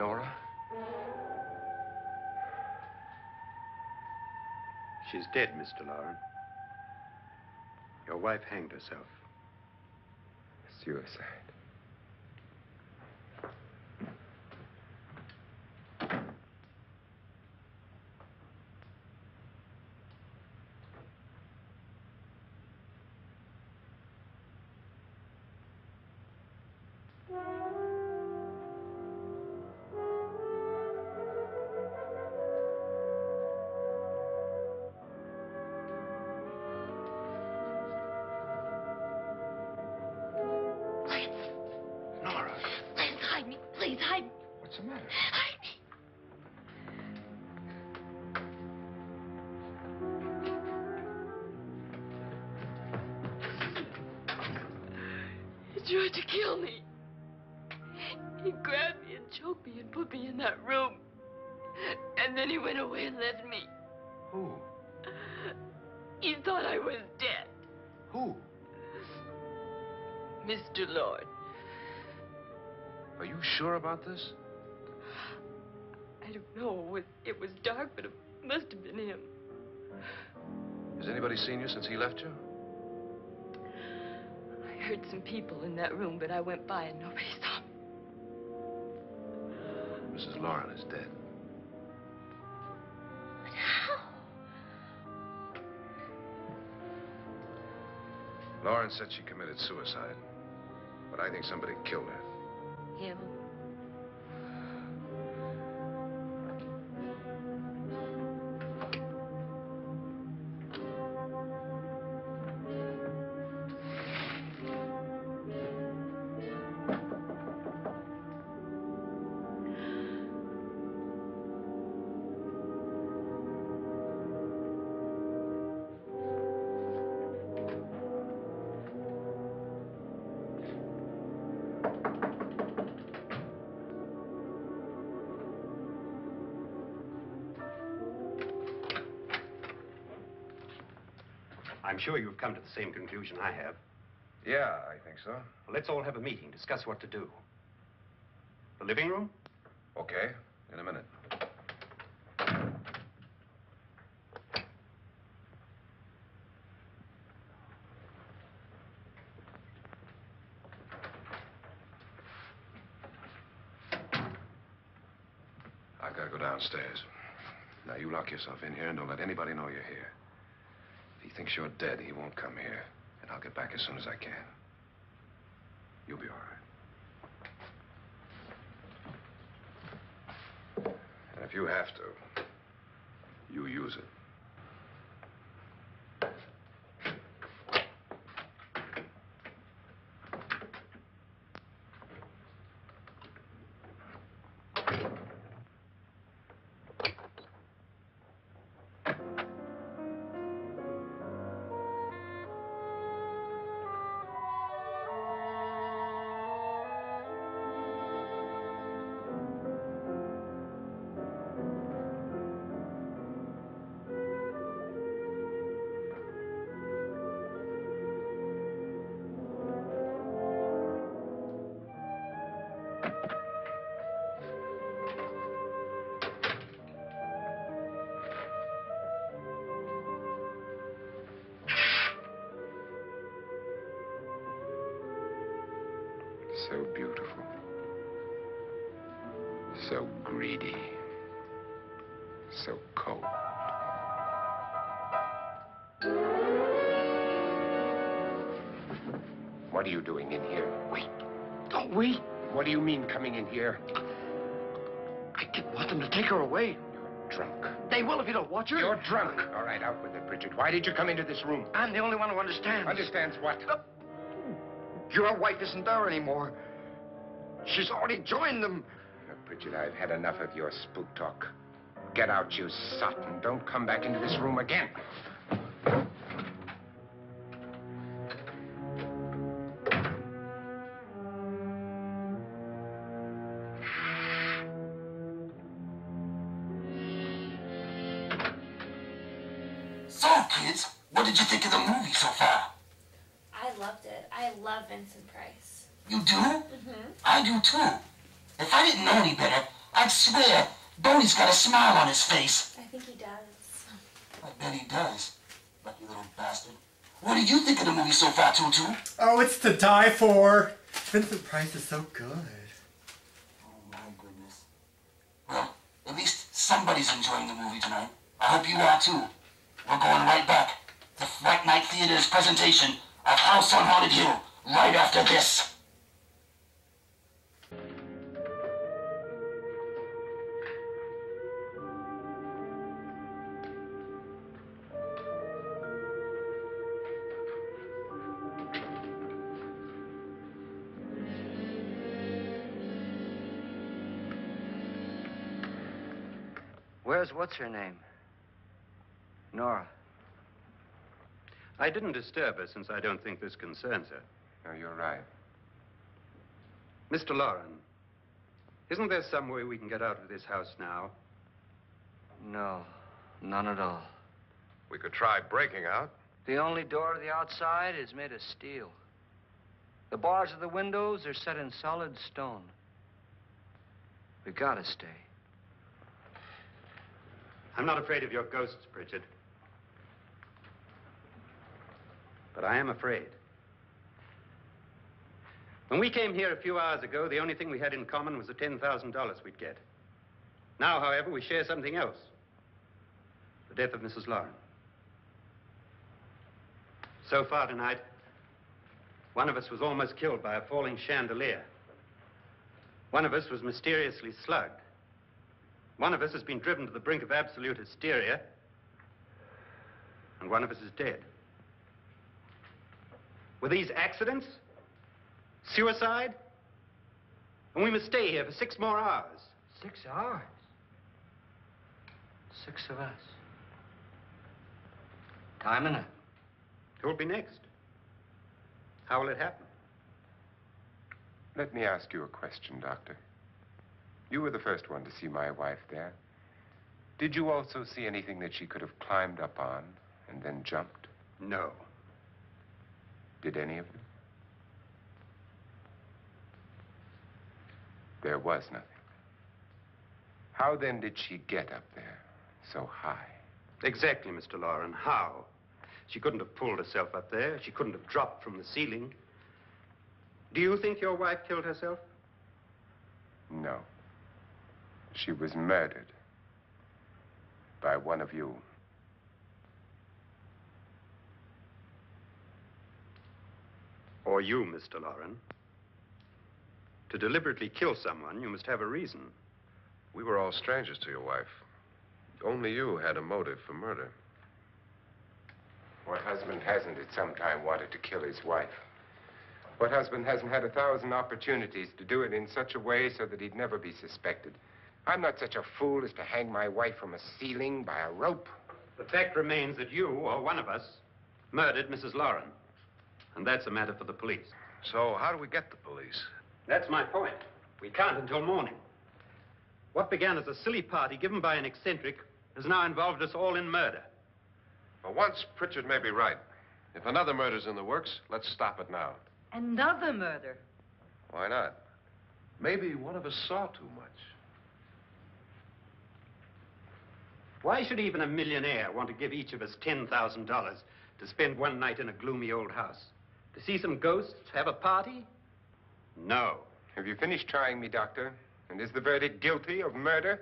Nora? She's dead, Mr. Lauren. Your wife hanged herself. Suicide. Nora. Please hide me. Please hide me. What's the matter? Hide me. He tried to kill me. He grabbed me and choked me and put me in that room. And then he went away and left me. Who? He thought I was dead. Who? Mr. Lord. Are you sure about this? I don't know. It was dark, but it must have been him. Has anybody seen you since he left you? I heard some people in that room, but I went by and nobody saw me. Mrs. Lauren is dead. But how? Lauren said she committed suicide, but I think somebody killed her. Him? I'm sure you've come to the same conclusion I have. Yeah, I think so. Well, let's all have a meeting, discuss what to do. The living room? Okay, in a minute. I've got to go downstairs. Now, you lock yourself in here and don't let anybody know you're here. If he thinks you're dead, he won't come here. And I'll get back as soon as I can. You'll be all right. And if you have to, you use it. So beautiful. So greedy. So cold. What are you doing in here? Wait. Don't wait. What do you mean coming in here? I didn't want them to take her away. You're drunk. They will if you don't watch her. You're drunk. All right, out with it, Bridget. Why did you come into this room? I'm the only one who understands. Understands what? Your wife isn't there anymore. She's already joined them. Look, Bridget, I've had enough of your spook talk. Get out, you sot, and don't come back into this room again. So, kids, what did you think of the movie so far? I loved it. I love Vincent Price. You do? Mm-hmm. I do too. If I didn't know any better, I'd swear, Boney's got a smile on his face. I think he does. I bet he does. Lucky little bastard. What did you think of the movie so far, Tutu? Oh, it's to die for. Vincent Price is so good. Oh, my goodness. Well, at least somebody's enjoying the movie tonight. I hope you are, too. We're going right back to Fright Night Theater's presentation of House on Haunted Hill right after this. Where's what's-her-name? Nora. I didn't disturb her since I don't think this concerns her. No, you're right. Mr. Lauren, isn't there some way we can get out of this house now? No, none at all. We could try breaking out. The only door to the outside is made of steel. The bars of the windows are set in solid stone. We gotta stay. I'm not afraid of your ghosts, Pritchard. But I am afraid. When we came here a few hours ago, the only thing we had in common was the $10,000 we'd get. Now, however, we share something else. The death of Mrs. Lauren. So far tonight, one of us was almost killed by a falling chandelier. One of us was mysteriously slugged. One of us has been driven to the brink of absolute hysteria, and one of us is dead. Were these accidents? Suicide? And we must stay here for 6 more hours. 6 hours? 6 of us. Time enough. Who will be next? How will it happen? Let me ask you a question, Doctor. You were the first one to see my wife there. Did you also see anything that she could have climbed up on and then jumped? No. Did any of you? There was nothing. How then did she get up there so high? Exactly, Mr. Lauren. How? She couldn't have pulled herself up there. She couldn't have dropped from the ceiling. Do you think your wife killed herself? No. She was murdered by one of you. Or you, Mr. Lauren. To deliberately kill someone, you must have a reason. We were all strangers to your wife. Only you had a motive for murder. What husband hasn't at some time wanted to kill his wife? What husband hasn't had 1,000 opportunities to do it in such a way so that he'd never be suspected? I'm not such a fool as to hang my wife from a ceiling by a rope. The fact remains that you, or one of us, murdered Mrs. Lauren. And that's a matter for the police. So how do we get the police? That's my point. We can't until morning. What began as a silly party given by an eccentric has now involved us all in murder. For once, Pritchard may be right. If another murder's in the works, let's stop it now. Another murder? Why not? Maybe one of us saw too much. Why should even a millionaire want to give each of us $10,000 to spend one night in a gloomy old house? To see some ghosts, have a party? No. Have you finished trying me, Doctor? And is the verdict guilty of murder?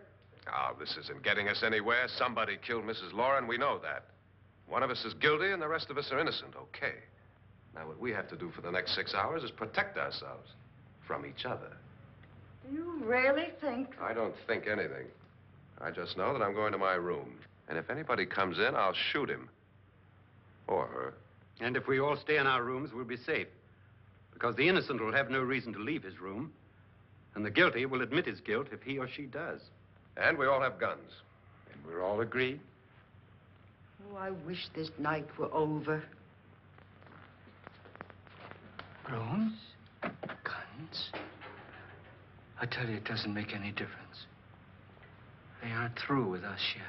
Oh, this isn't getting us anywhere. Somebody killed Mrs. Lauren, we know that. One of us is guilty and the rest of us are innocent, okay. Now, what we have to do for the next 6 hours is protect ourselves from each other. Do you really think? I don't think anything. I just know that I'm going to my room. And if anybody comes in, I'll shoot him. Or her. And if we all stay in our rooms, we'll be safe. Because the innocent will have no reason to leave his room. And the guilty will admit his guilt if he or she does. And we all have guns. And we're all agreed? Oh, I wish this night were over. Rooms? Guns? I tell you, it doesn't make any difference. They aren't through with us yet.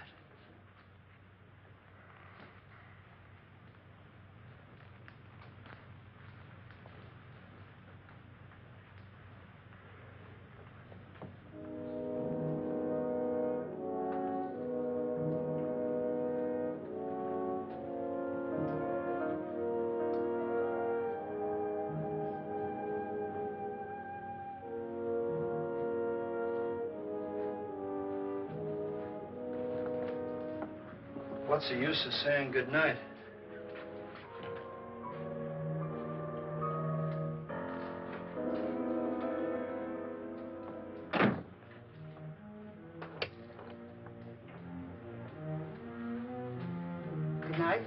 What's the use of saying goodnight? Good night.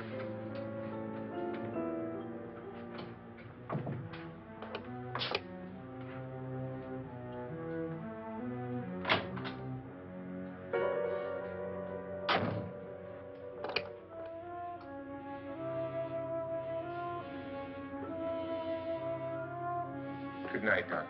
Good night, Doctor.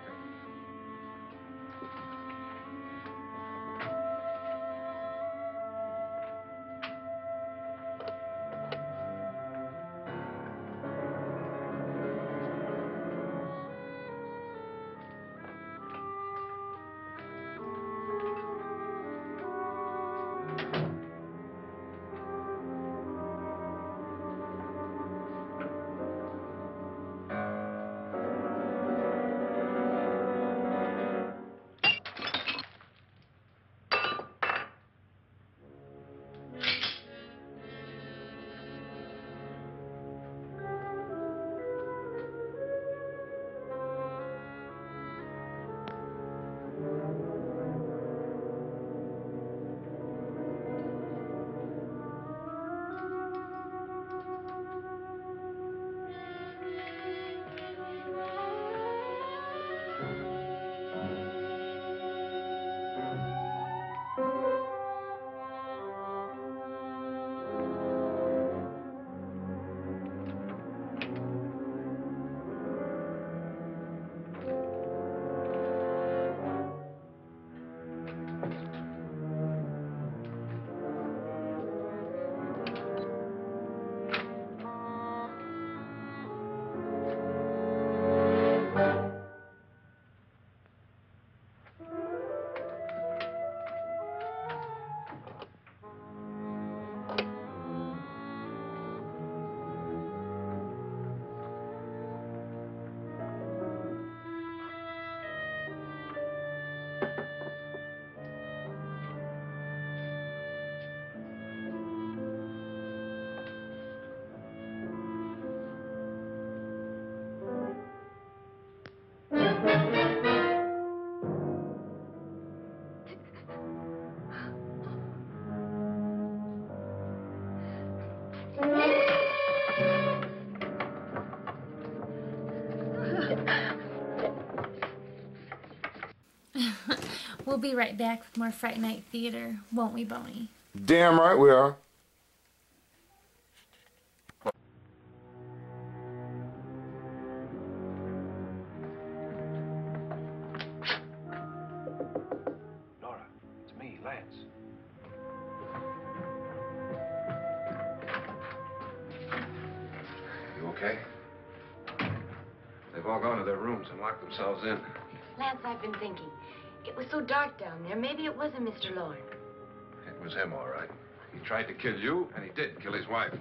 We'll be right back with more Fright Night Theater, won't we, Boney? Damn right we are. Nora, it's me, Lance. You okay? They've all gone to their rooms and locked themselves in. Lance, I've been thinking. It was so dark down there. Maybe it wasn't Mr. Lorne. It was him, all right. He tried to kill you, and he did kill his wife.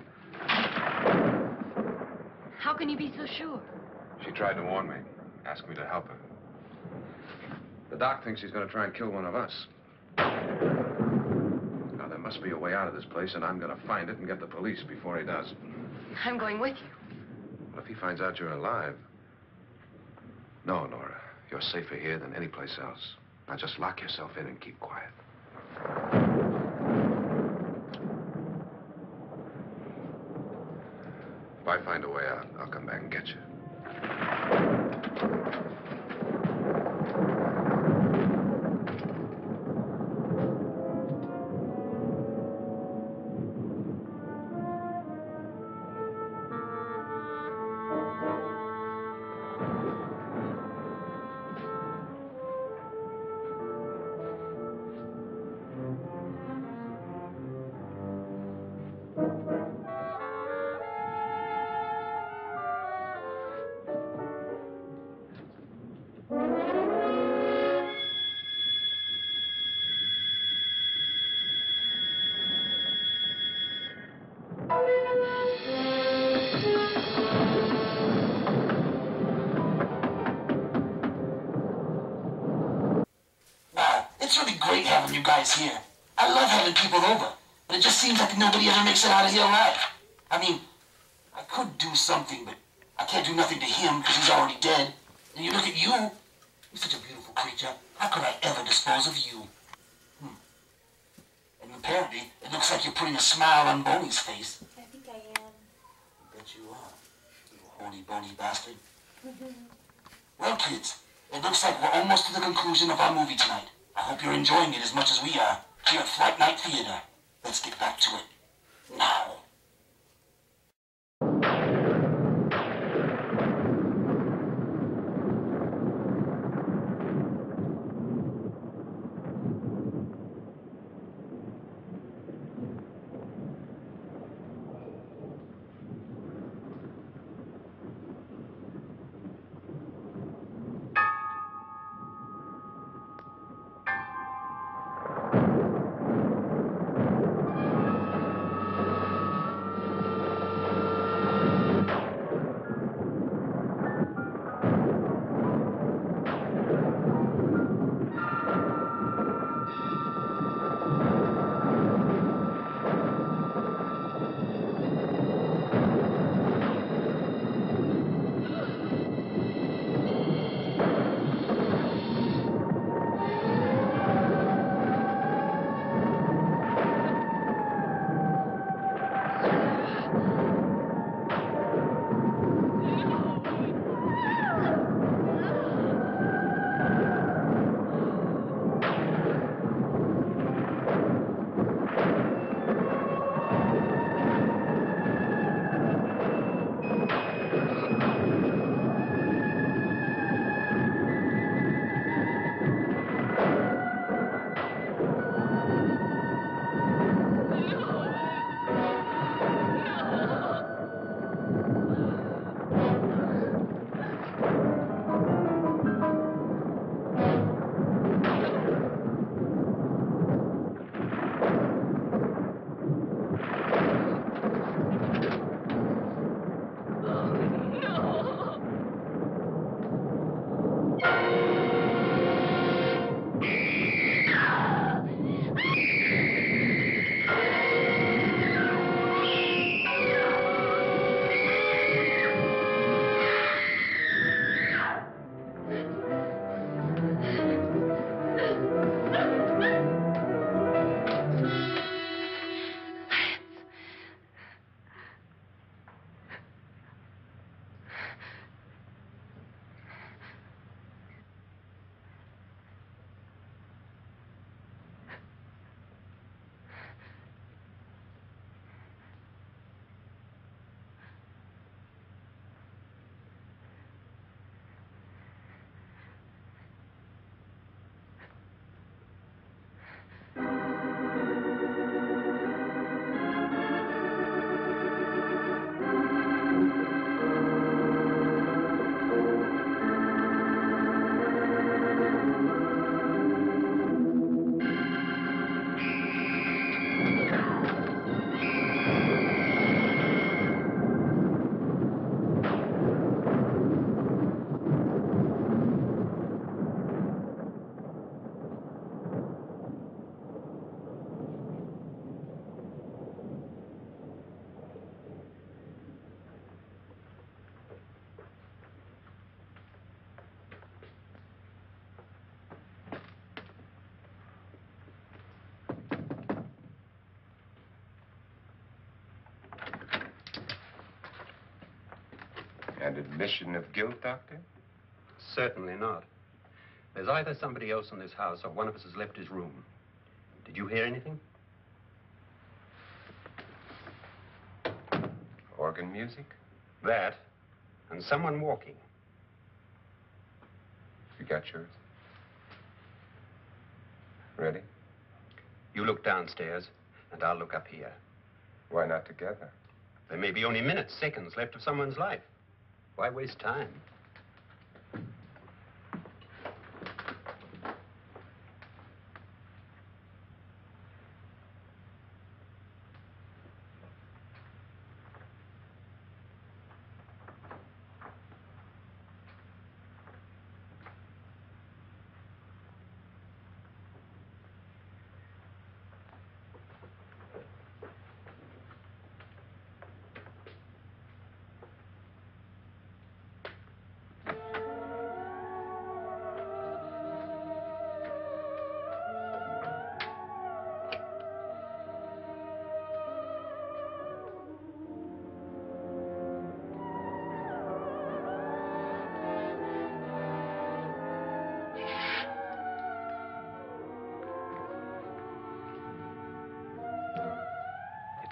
How can you be so sure? She tried to warn me, asked me to help her. The doc thinks he's going to try and kill one of us. Now, there must be a way out of this place, and I'm going to find it and get the police before he does. I'm going with you. Well, if he finds out you're alive... No, Nora. You're safer here than any place else. Now, just lock yourself in and keep quiet. If I find a way out, I'll come back and get you. It's really great having you guys here. I love having people over. But it just seems like nobody ever makes it out of here alive. I mean, I could do something, but I can't do nothing to him because he's already dead. And you look at you. You're such a beautiful creature. How could I ever dispose of you? And apparently, it looks like you're putting a smile on Boney's face. I think I am. I bet you are, you horny, bony bastard. Well, kids, it looks like we're almost to the conclusion of our movie tonight. I hope you're enjoying it as much as we are here at Fright Night Theater. Let's get back to it now. An admission of guilt, Doctor? Certainly not. There's either somebody else in this house or one of us has left his room. Did you hear anything? Organ music? That, and someone walking. You got yours? Ready? You look downstairs, and I'll look up here. Why not together? There may be only minutes, seconds left of someone's life. Why waste time?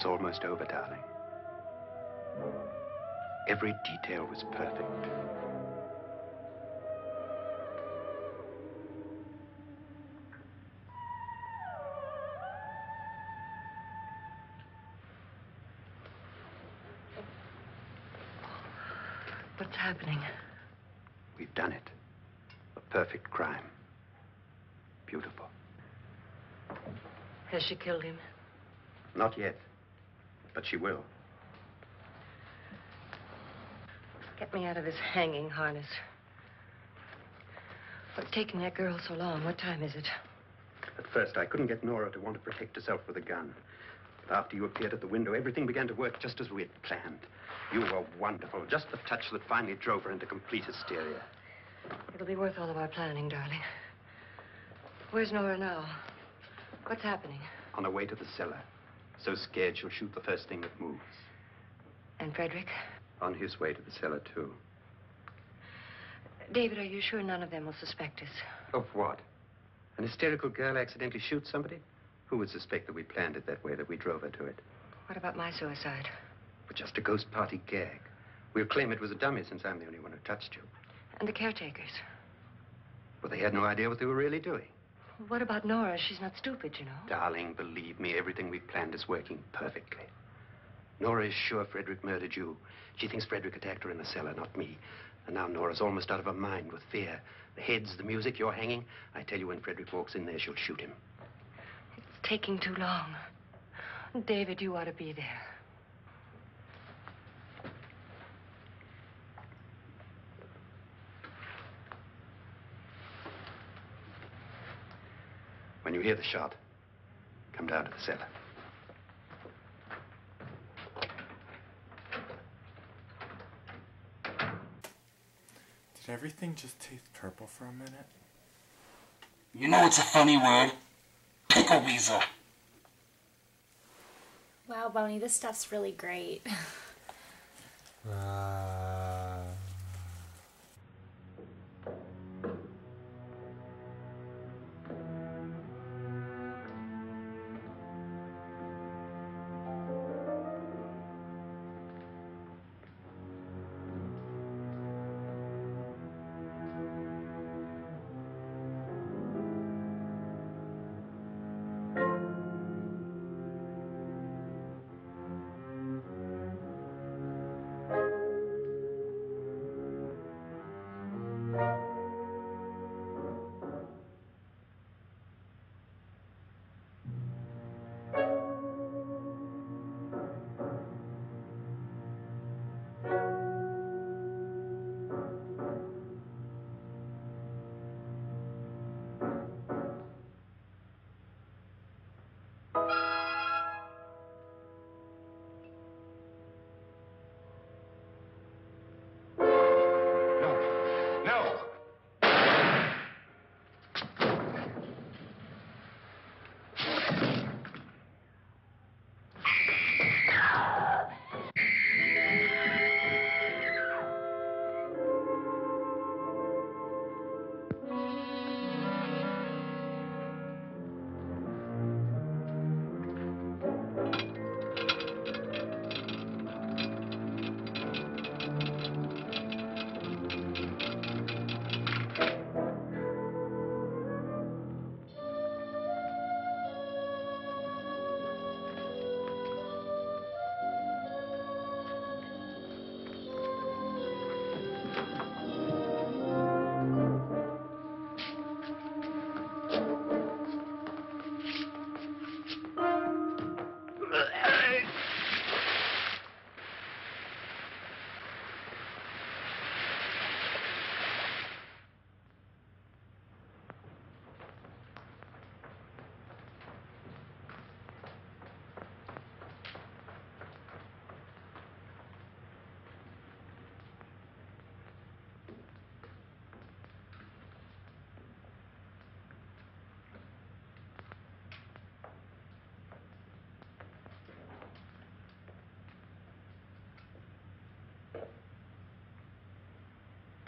It's almost over, darling. Every detail was perfect. What's happening? We've done it. A perfect crime. Beautiful. Has she killed him? Not yet, but she will. Get me out of this hanging harness. What's taking that girl so long? What time is it? At first, I couldn't get Nora to want to protect herself with a gun. But after you appeared at the window, everything began to work just as we had planned. You were wonderful. Just the touch that finally drove her into complete hysteria. It'll be worth all of our planning, darling. Where's Nora now? What's happening? On her way to the cellar. So scared she'll shoot the first thing that moves. And Frederick? On his way to the cellar, too. David, are you sure none of them will suspect us? Of what? An hysterical girl accidentally shoots somebody? Who would suspect that we planned it that way, that we drove her to it? What about my suicide? But just a ghost party gag. We'll claim it was a dummy since I'm the only one who touched you. And the caretakers? Well, they had no idea what they were really doing. What about Nora? She's not stupid, you know. Darling, believe me, everything we've planned is working perfectly. Nora is sure Frederick murdered you. She thinks Frederick attacked her in the cellar, not me. And now Nora's almost out of her mind with fear. The heads, the music, you're hanging. I tell you, when Frederick walks in there, she'll shoot him. It's taking too long. David, you ought to be there. When you hear the shot, come down to the cellar. Did everything just taste purple for a minute? You know it's a funny word. Pickle weasel. Wow, Bonnie, this stuff's really great.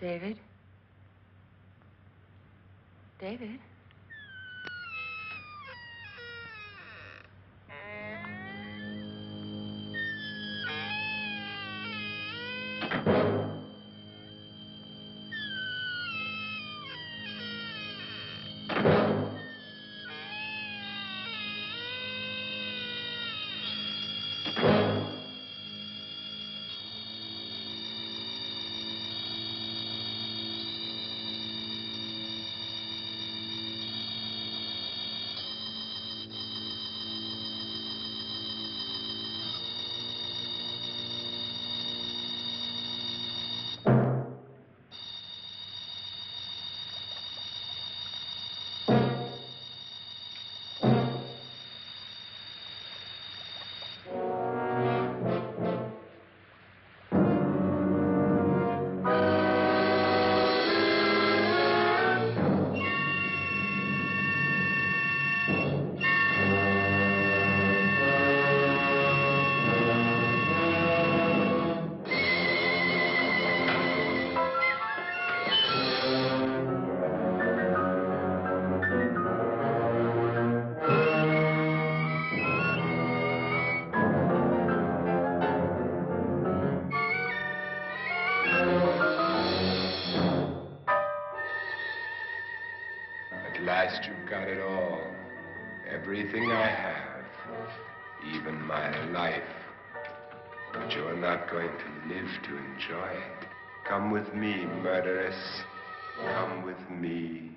David? David? got it all. Everything I have. Even my life. But you're not going to live to enjoy it. Come with me, murderess. Come with me.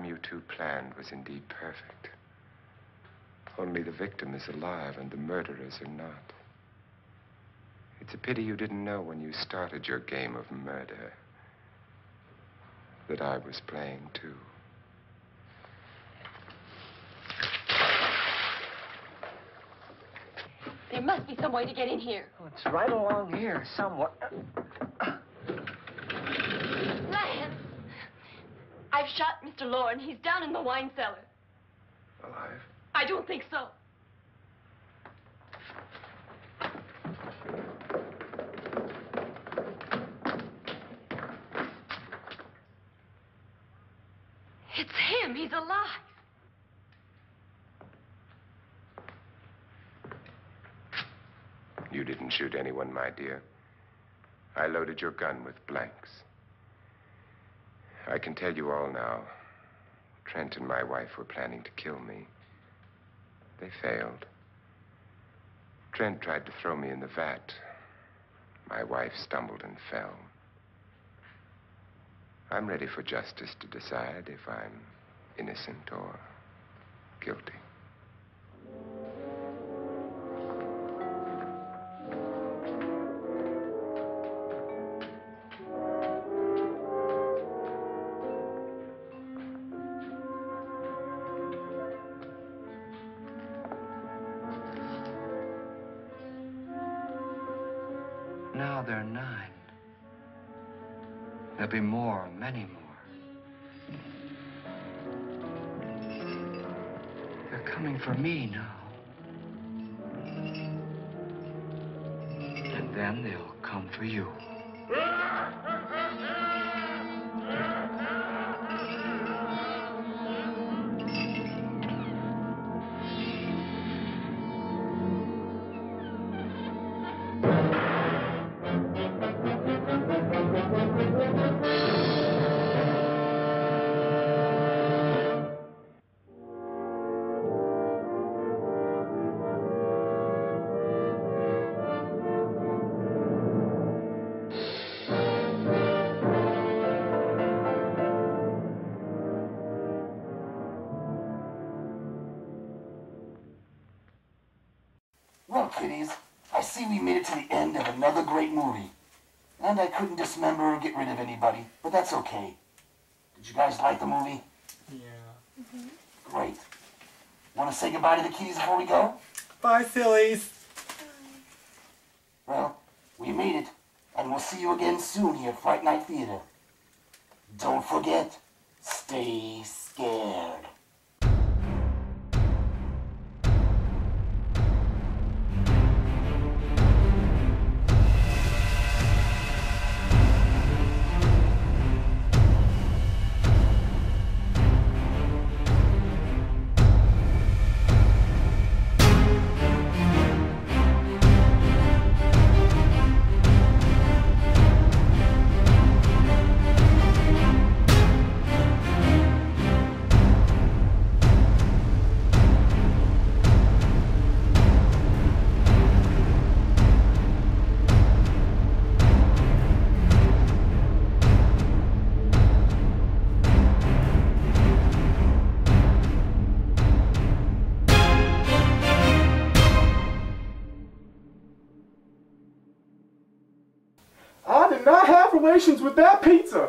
You two planned was indeed perfect. Only the victim is alive and the murderers are not. It's a pity you didn't know when you started your game of murder that I was playing too. There must be some way to get in here. Oh, it's right along here somewhere. Lance! I've shot Mr. Loren. He's down in the wine cellar. Alive? I don't think so. It's him. He's alive. You didn't shoot anyone, my dear. I loaded your gun with blanks. I can tell you all now. Trent and my wife were planning to kill me. They failed. Trent tried to throw me in the vat. My wife stumbled and fell. I'm ready for justice to decide if I'm innocent or guilty. Now there are 9. There'll be more, many more. They're coming for me now. And then they'll come for you. Well, kiddies, I see we made it to the end of another great movie. And I couldn't dismember or get rid of anybody, but that's okay. Did you guys like the movie? Yeah. Great. Want to say goodbye to the kiddies before we go? Bye, sillies. Well, we made it, and we'll see you again soon here at Fright Night Theater. Don't forget, stay scared. I did not have relations with that pizza.